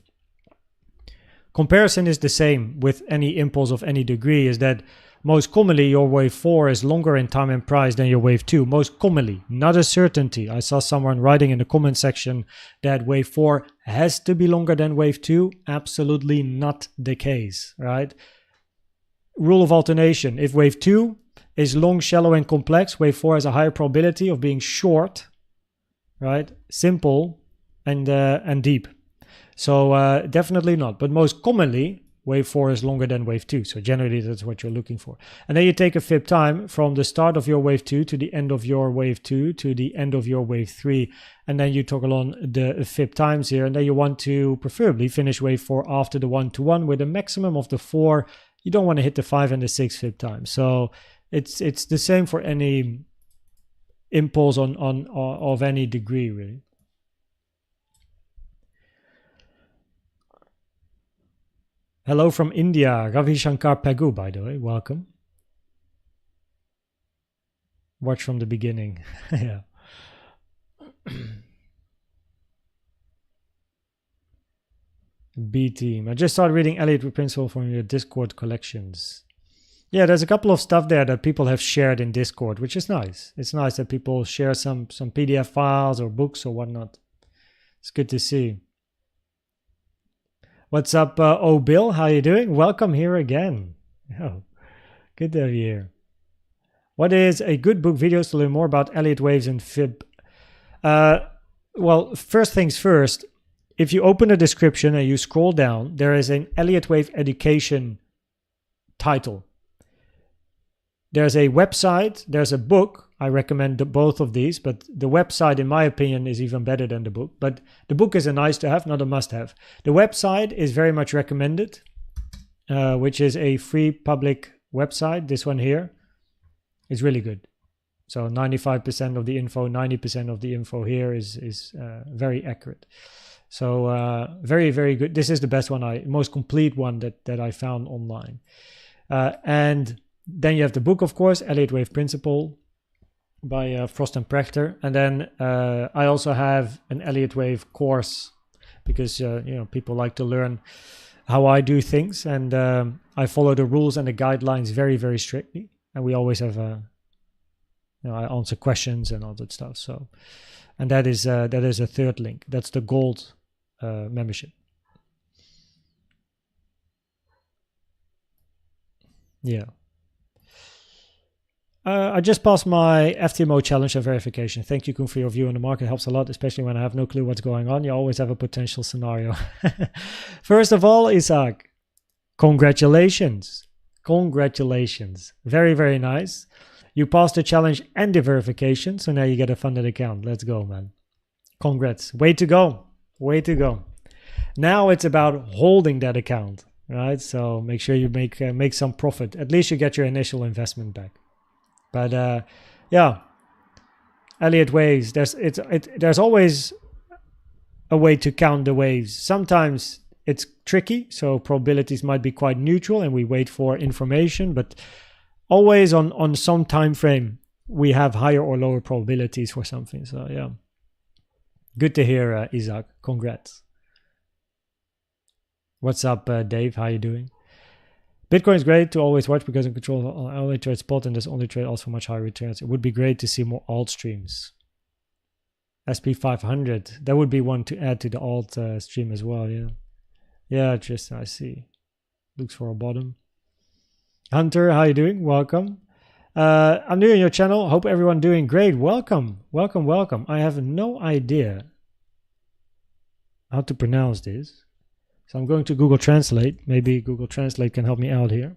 Comparison is the same with any impulse of any degree, is that most commonly your wave 4 is longer in time and price than your wave 2. Most commonly, not a certainty. I saw someone writing in the comment section that wave 4 has to be longer than wave 2. Absolutely not the case, right? Rule of alternation. If wave 2 is long, shallow, and complex, wave 4 has a higher probability of being short, right? Simple and deep. So definitely not. But most commonly, wave 4 is longer than wave 2. So generally, that's what you're looking for. And then you take a fib time from the start of your wave 2 to the end of your wave 2 to the end of your wave 3. And then you toggle on the fib times here. And then you want to preferably finish wave 4 after the 1-to-1 with a maximum of the 4. You don't want to hit the 5 and the 6 fib times. So it's the same for any impulse of any degree, really. Hello from India, Ravi Shankar Pagu, by the way, welcome. Watch from the beginning, yeah. B team. I just started reading Elliott Wave Principle from your Discord collections. Yeah, there's a couple of stuff there that people have shared in Discord, which is nice. It's nice that people share some PDF files or books or whatnot. It's good to see. What's up, oh Bill? How you doing? Welcome here again. Oh, good to have you here. What is a good book videos to learn more about Elliott waves and fib? Well, first things first. If you open the description and you scroll down, there is an Elliott Wave education title. There's a website. There's a book. I recommend both of these, but the website, in my opinion, is even better than the book. But the book is a nice to have, not a must have. The website is very much recommended, which is a free public website. This one here is really good. So 95% of the info, 90% of the info here is very accurate. So very, very good. This is the best one, most complete one that I found online. And then you have the book, of course, Elliott Wave Principle, by Frost and Prechter, and then I also have an Elliott Wave course because people like to learn how I do things, and I follow the rules and the guidelines very, very strictly. And we always have I answer questions and all that stuff. So, and that is a third link. That's the gold membership. Yeah. I just passed my FTMO challenge and verification. Thank you, Koen, for your view on the market. It helps a lot, especially when I have no clue what's going on. You always have a potential scenario. First of all, Isaac, congratulations. Congratulations. Very, very nice. You passed the challenge and the verification, so now you get a funded account. Let's go, man. Congrats. Way to go. Way to go. Now it's about holding that account, right? So make sure you make some profit. At least you get your initial investment back. But yeah, Elliott waves. There's always a way to count the waves. Sometimes it's tricky, so probabilities might be quite neutral, and we wait for information. But always on some time frame, we have higher or lower probabilities for something. So yeah, good to hear, Isaac. Congrats. What's up, Dave? How you doing? Bitcoin is great to always watch because in control I only trade spot and there's only trade also much higher returns. It would be great to see more alt streams. SP500, that would be one to add to the alt stream as well. Yeah, just I see. Looks for a bottom. Hunter, how you doing? Welcome. I'm new in your channel. Hope everyone doing great. Welcome. I have no idea how to pronounce this. So I'm going to Google Translate. Maybe Google Translate can help me out here.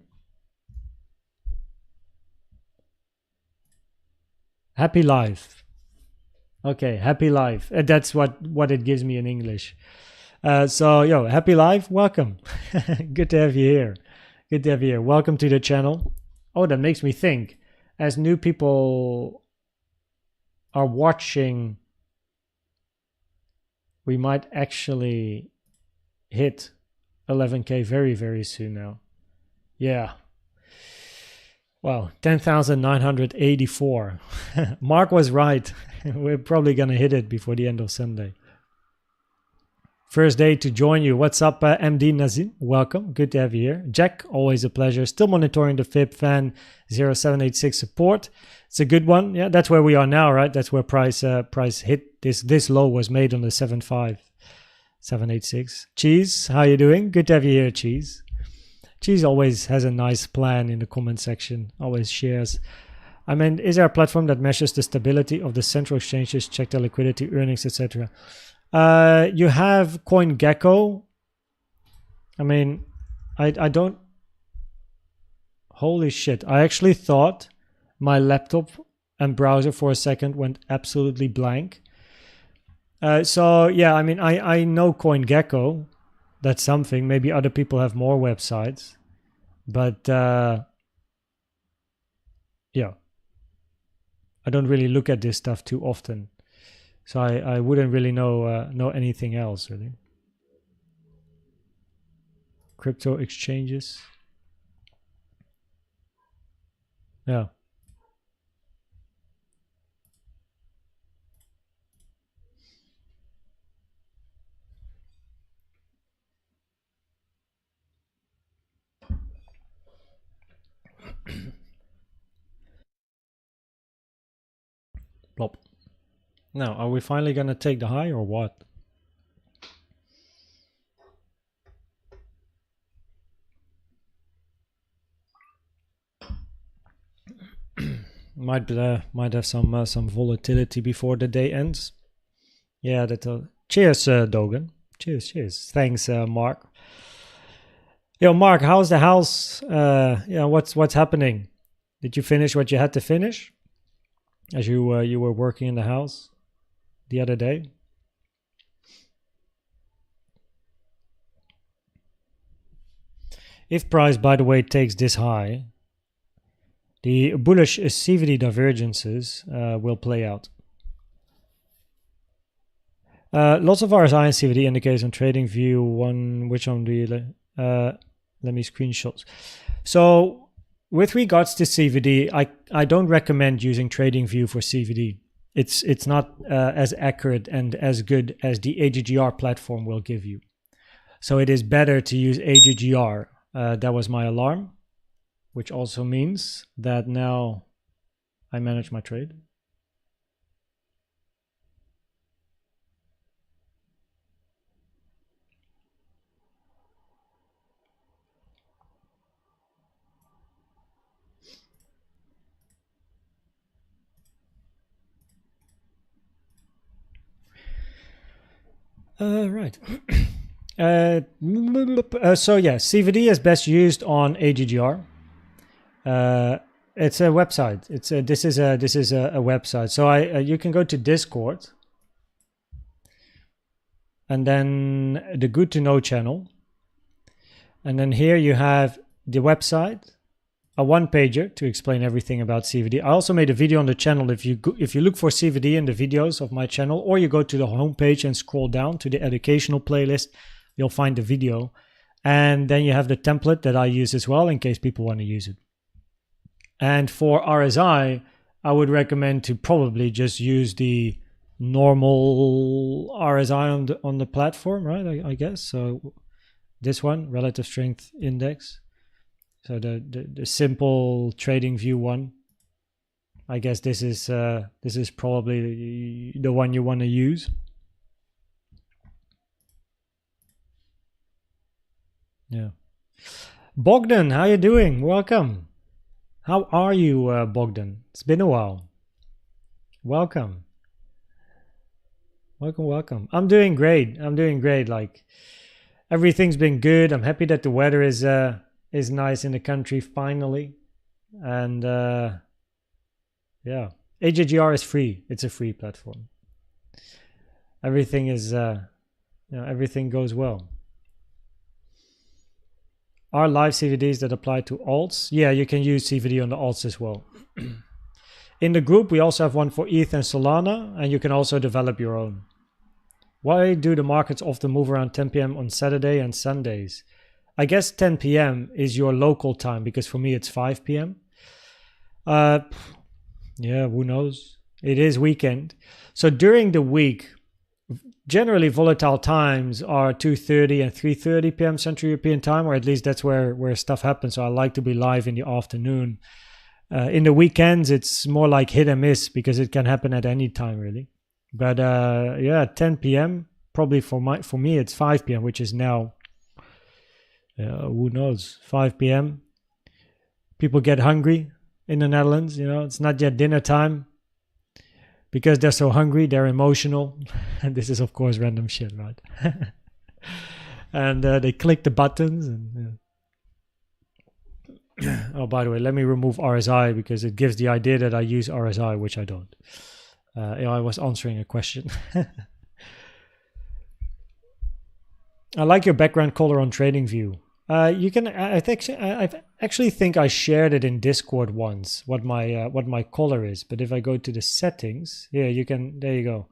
Happy life. Okay, happy life. That's what it gives me in English. So, yo, happy life. Welcome. Good to have you here. Good to have you here. Welcome to the channel. Oh, that makes me think. As new people are watching, we might actually hit 11K very, very soon now. Yeah. Wow, 10,984. Mark was right. We're probably going to hit it before the end of Sunday. First day to join you. What's up, MD Nazim? Welcome. Good to have you here. Jack, always a pleasure. Still monitoring the FIB fan 0786 support. It's a good one. Yeah, that's where we are now, right? That's where price hit. This low was made on the 786. Cheese, how you doing? Good to have you here, Cheese. Cheese always has a nice plan in the comment section, always shares. I mean, is there a platform that measures the stability of the central exchanges, check their liquidity, earnings, etc.? You have CoinGecko. I mean, I don't... Holy shit. I actually thought my laptop and browser for a second went absolutely blank. So, yeah, I mean, I know CoinGecko. That's something. Maybe other people have more websites. But, yeah. I don't really look at this stuff too often. So I wouldn't really know anything else, really. Crypto exchanges. Yeah. Plop. Now, are we finally going to take the high or what? Might have some volatility before the day ends. Yeah, that. Cheers, Dogan. Cheers. Thanks, Mark. Yo, Mark, how's the house? Yeah, what's happening? Did you finish what you had to finish? As you were working in the house the other day? If price, by the way, takes this high, the bullish CVD divergences will play out. Lots of RSI and CVD indicators on trading view. Which one do you let me screenshots. So with regards to CVD, I don't recommend using trading view for CVD. It's not as accurate and as good as the AGGR platform will give you. So it is better to use AGGR. That was my alarm, which also means that now I manage my trade. Right. So yeah, CVD is best used on AGGR. It's a website. This is a website. So you can go to Discord, and then the Good to Know channel, and then here you have the website, a one-pager to explain everything about CVD. I also made a video on the channel. If you look for CVD in the videos of my channel, or you go to the homepage and scroll down to the educational playlist, you'll find the video. And then you have the template that I use as well in case people want to use it. And for RSI, I would recommend to probably just use the normal RSI on the platform, right? I guess. So this one, relative strength index. So the simple trading view one. I guess this is probably the one you want to use. Yeah. Bogdan, how you doing? Welcome. How are you, Bogdan? It's been a while. Welcome. Welcome. I'm doing great. Like, everything's been good. I'm happy that the weather is nice in the country finally. And yeah, AGGR is free. It's a free platform. Everything is everything goes well. Are live CVDs that apply to alts? Yeah, you can use CVD on the alts as well. In the group, we also have one for ETH and Solana, and you can also develop your own. Why do the markets often move around 10 p.m. on Saturday and Sundays? I guess 10 p.m. is your local time, because for me it's 5 p.m. Yeah, who knows? It is weekend. So during the week, generally volatile times are 2:30 and 3:30 p.m. Central European time, or at least that's where stuff happens. So I like to be live in the afternoon. In the weekends, it's more like hit and miss because it can happen at any time, really. But yeah, 10 p.m. probably for me it's 5 p.m., which is now. Who knows? 5 p.m. People get hungry in the Netherlands. It's not yet dinner time. Because they're so hungry, they're emotional. And this is, of course, random shit, right? And they click the buttons. And oh, by the way, let me remove RSI because it gives the idea that I use RSI, which I don't. I was answering a question. I like your background color on TradingView. You can. I actually think I shared it in Discord once. What my color is, but if I go to the settings, yeah, you can. There you go.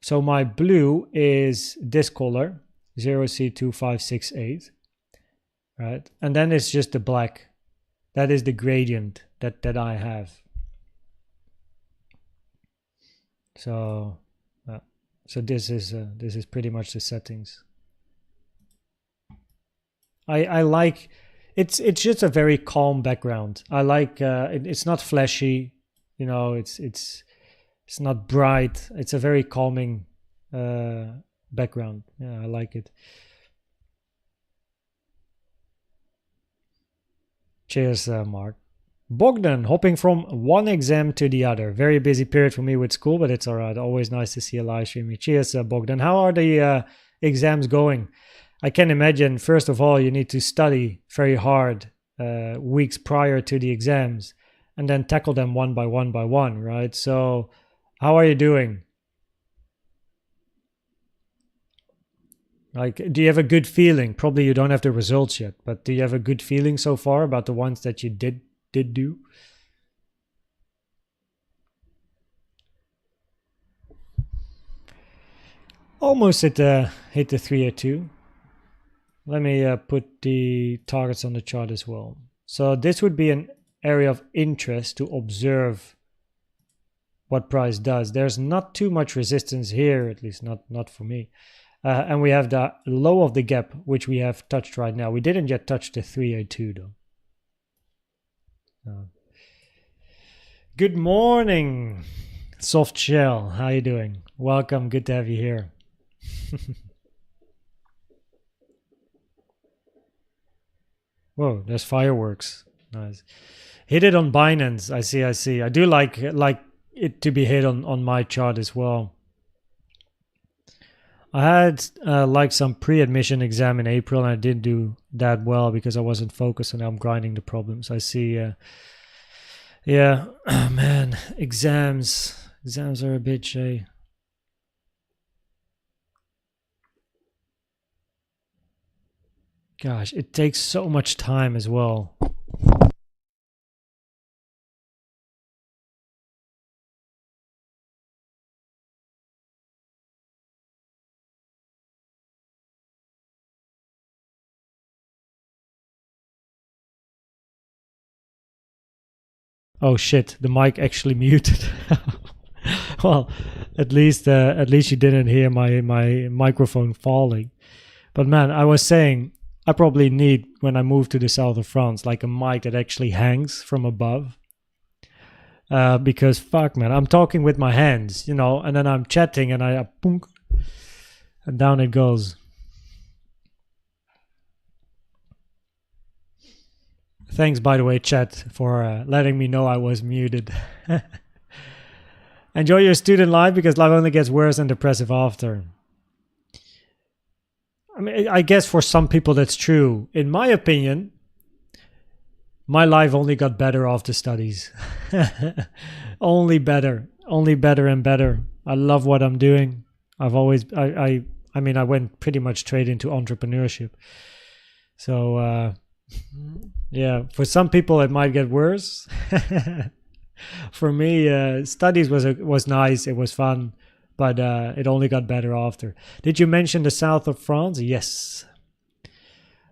So my blue is this color, 0C2568, right? And then it's just the black. That is the gradient that I have. So this is pretty much the settings. I like it's just a very calm background. I like it's not flashy, it's not bright. It's a very calming background. Yeah, I like it. Cheers, Mark. Bogdan, hopping from one exam to the other. Very busy period for me with school, but it's all right. Always nice to see a live stream. Cheers, Bogdan. How are the exams going? I can imagine, first of all, you need to study very hard weeks prior to the exams and then tackle them one by one, right? So how are you doing? Like, do you have a good feeling? Probably you don't have the results yet, but do you have a good feeling so far about the ones that you did do? Almost hit the 302. Let me put the targets on the chart as well. So this would be an area of interest to observe what price does. There's not too much resistance here, at least not for me. And we have the low of the gap, which we have touched right now. We didn't yet touch the 302 though. Good morning, Soft Shell. How you doing? Welcome. Good to have you here. Whoa, there's fireworks. Nice. Hit it on Binance. I see. I do like it to be hit on my chart as well. I had like some pre-admission exam in April, and I didn't do that well because I wasn't focused, and I'm grinding the problems. I see. Yeah, man, exams are a bitch, eh? Gosh, it takes so much time as well. Oh shit, the mic actually muted. Well, at least you didn't hear my microphone falling. But man, I was saying I probably need, when I move to the south of France, like a mic that actually hangs from above. Because fuck man, I'm talking with my hands, and then I'm chatting and I punk, and down it goes. Thanks, by the way, chat, for letting me know I was muted. Enjoy your student life, because life only gets worse and depressive after. I mean, I guess for some people that's true. In my opinion, my life only got better after studies. Only better and better. I love what I'm doing. I I mean, I went pretty much straight into entrepreneurship. So yeah, for some people it might get worse. For me, studies was nice. It was fun, but it only got better after. Did you mention the south of France? Yes,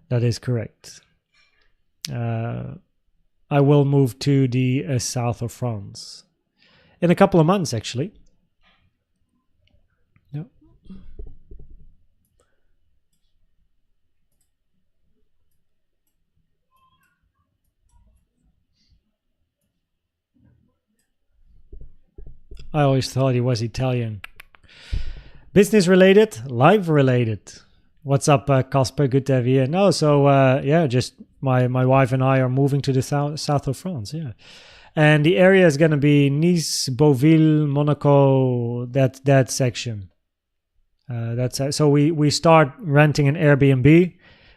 that is correct. I will move to the south of France in a couple of months, actually. Yep. I always thought he was Italian. Business related, life related. What's up, Casper? Good to have you here. No, so yeah, just my wife and I are moving to the south of France. Yeah, and the area is going to be Nice, Beauville, Monaco. That section. So we start renting an Airbnb,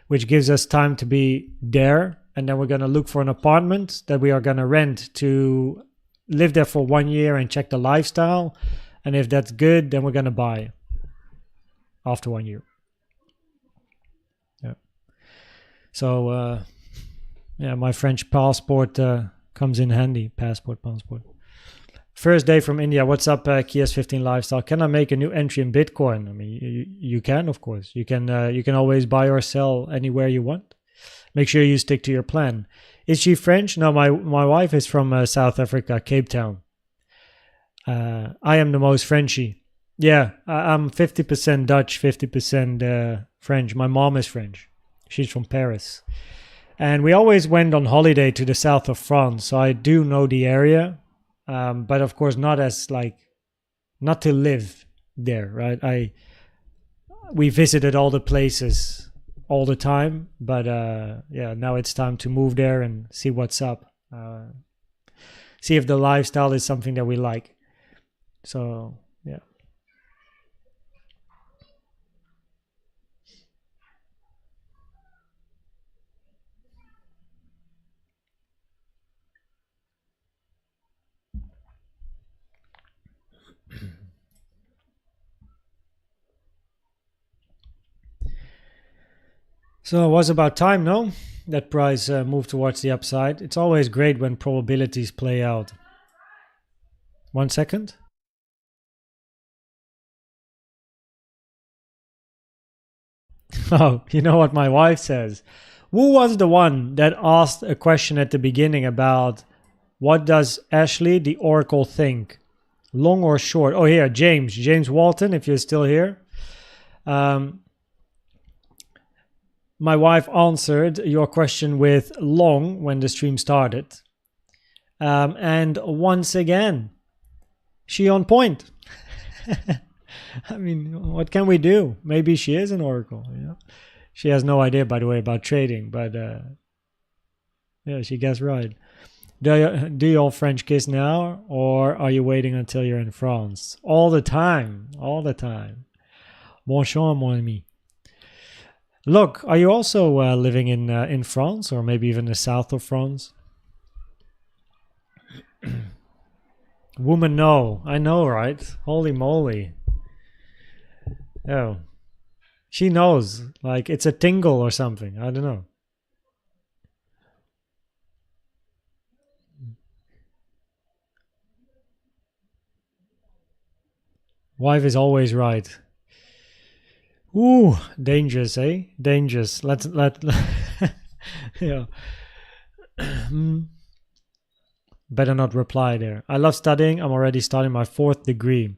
which gives us time to be there, and then we're going to look for an apartment that we are going to rent to live there for 1 year and check the lifestyle, and if that's good, then we're going to buy after 1 year. Yeah. So yeah, my French passport comes in handy. Passport. First day from India. What's up, KS15 Lifestyle? Can I make a new entry in Bitcoin? I mean, you can, of course. You can always buy or sell anywhere you want. Make sure you stick to your plan. Is she French? No, my wife is from South Africa, Cape Town. I am the most Frenchy. Yeah, I'm 50% Dutch, 50% French. My mom is French. She's from Paris. And we always went on holiday to the south of France, so I do know the area. But of course not to live there, right? We visited all the places all the time, but yeah, now it's time to move there and see what's up. See if the lifestyle is something that we like. So yeah. So it was about time, no? That price moved towards the upside. It's always great when probabilities play out. 1 second. Oh, you know what my wife says? Who was the one that asked a question at the beginning about what does Ashley, the Oracle, think? Long or short? Oh, here, James Walton, if you're still here. My wife answered your question with long when the stream started. And once again, she on point. I mean, what can we do? Maybe she is an oracle. You know? She has no idea, by the way, about trading, but yeah, she guessed right. Do you all French kiss now, or are you waiting until you're in France? All the time. Bonjour, mon ami. Look, are you also living in France, or maybe even the south of France? Woman, no. I know, right? Holy moly. Oh. She knows. Like, it's a tingle or something. I don't know. Wife is always right. Ooh, dangerous, eh? Dangerous. Let yeah. Better not reply there. I love studying. I'm already starting my 4th degree.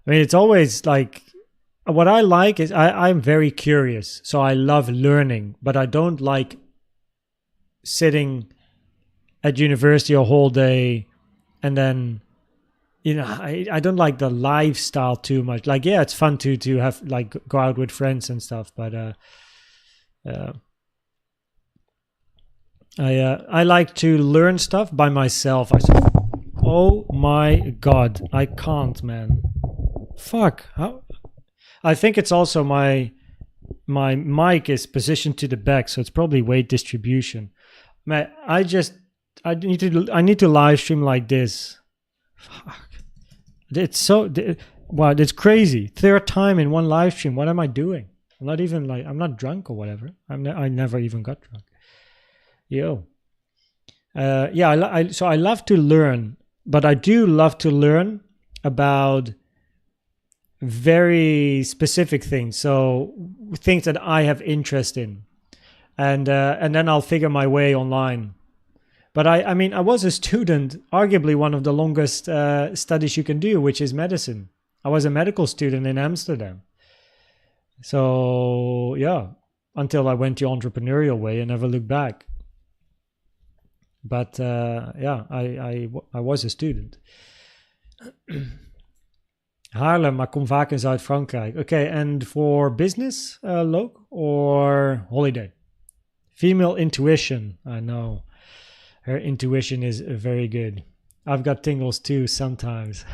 I mean, it's always like, what I like is I'm very curious. So I love learning, but I don't like sitting at university a whole day and then, you know, I don't like the lifestyle too much. Like, yeah, it's fun to have, like, go out with friends and stuff, but I like to learn stuff by myself. Oh my god, I can't, man. Fuck. How? I think it's also my mic is positioned to the back, so it's probably weight distribution. Man, I need to live stream like this. Fuck. It's so. Wow, that's crazy. Third time in one live stream. What am I doing? I'm not even like, I'm not drunk or whatever. I never even got drunk. Yo. Yeah, so I love to learn, but I do love to learn about very specific things. So things that I have interest in. And then I'll figure my way online. But I mean, I was a student, arguably one of the longest studies you can do, which is medicine. I was a medical student in Amsterdam. So yeah, until I went the entrepreneurial way and never looked back. But yeah, I was a student. Haarlem, maar kom vaak in Zuid-Frankrijk. Okay, and for business, Loke, or holiday? Female intuition, I know. Her intuition is very good. I've got tingles too sometimes.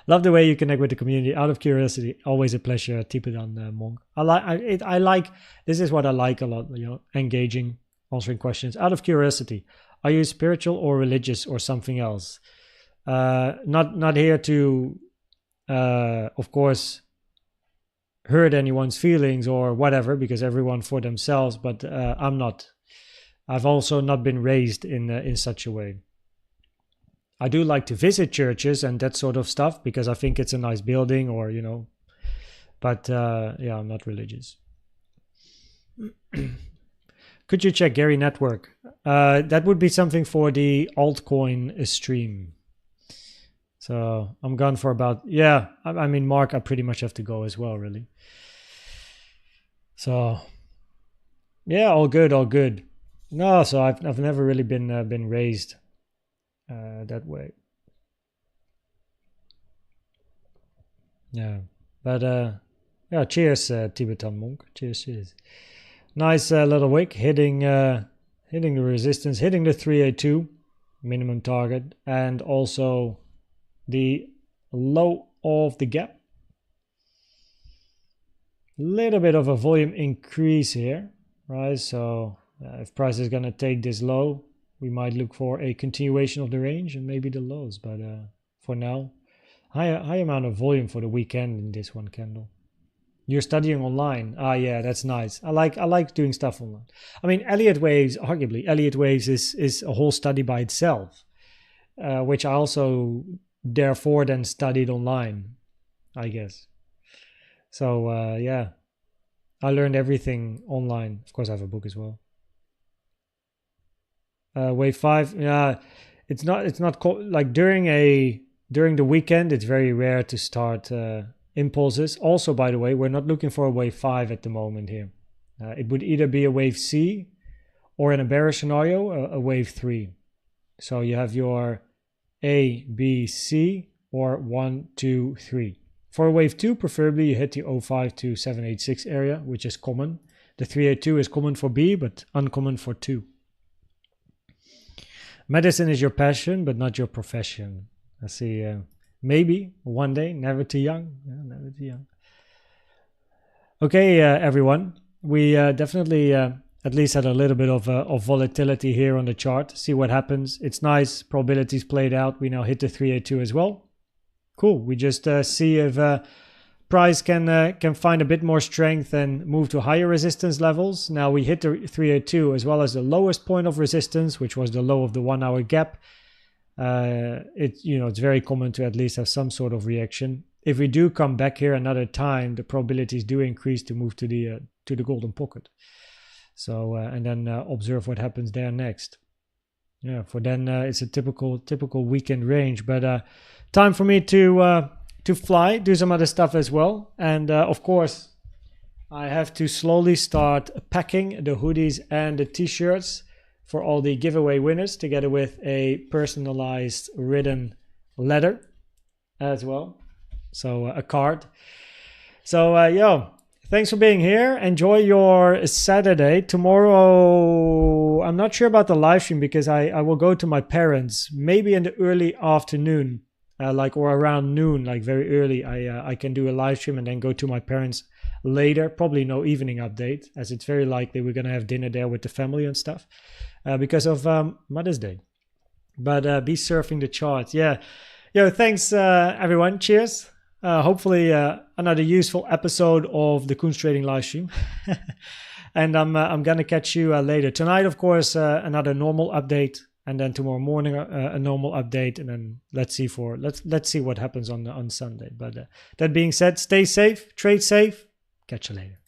Love the way you connect with the community. Out of curiosity, always a pleasure. Type it on Monk. I like. This is what I like a lot. You know, engaging, answering questions. Out of curiosity, are you spiritual or religious or something else? Not here to, of course, hurt anyone's feelings or whatever, because everyone for themselves. But I'm not. I've also not been raised in such a way. I do like to visit churches and that sort of stuff because I think it's a nice building, or you know. But yeah, I'm not religious. Could you check Gary Network? That would be something for the altcoin stream. So I'm gone for about, yeah, I mean, Mark, I pretty much have to go as well, really. So yeah, all good, all good. No, so I've never really been raised that way. Yeah, but yeah, cheers, Tibetan monk. Cheers, cheers. Nice little wick hitting the resistance, hitting the 382 minimum target, and also the low of the gap. Little bit of a volume increase here, right? So if price is gonna take this low, we might look for a continuation of the range and maybe the lows. But for now, high amount of volume for the weekend in this one candle. You're studying online. Ah, yeah, that's nice. I like doing stuff online. I mean, Elliott Waves, arguably, Elliott Waves is a whole study by itself, which I also therefore then studied online, I guess. So yeah, I learned everything online. Of course, I have a book as well. Wave 5, yeah, it's not like during the weekend. It's very rare to start impulses. Also, by the way, we're not looking for a wave 5 at the moment here. It would either be a wave C, or in a bearish scenario, a wave 3. So you have your A, B, C, or 1, 2, 3. For a wave 2, preferably you hit the 05 to 786 area, which is common. The 382 is common for B, but uncommon for 2. Medicine is your passion, but not your profession. I see. Maybe one day, never too young. Yeah, never too young. Okay, everyone. We definitely at least had a little bit of volatility here on the chart. See what happens. It's nice. Probabilities played out. We now hit the 382 as well. Cool. We just see if price can find a bit more strength and move to higher resistance levels. Now we hit the 382 as well as the lowest point of resistance, which was the low of the 1 hour gap. It's very common to at least have some sort of reaction. If we do come back here another time, the probabilities do increase to move to the golden pocket. So and then observe what happens there next. Yeah, for then it's a typical weekend range. But time for me to fly, do some other stuff as well. And of course, I have to slowly start packing the hoodies and the t-shirts for all the giveaway winners, together with a personalized written letter as well. So a card. So thanks for being here. Enjoy your Saturday. Tomorrow, I'm not sure about the live stream because I will go to my parents, maybe in the early afternoon. Or around noon, like very early, I can do a live stream and then go to my parents later. Probably no evening update, as it's very likely we're gonna have dinner there with the family and stuff because of Mother's Day. But be surfing the charts, yeah. Yo, thanks everyone. Cheers. Hopefully another useful episode of the koenztrading live stream. And I'm gonna catch you later tonight. Of course, another normal update, and then tomorrow morning a normal update, and then let's see what happens on Sunday. But that being said, stay safe, trade safe. Catch you later.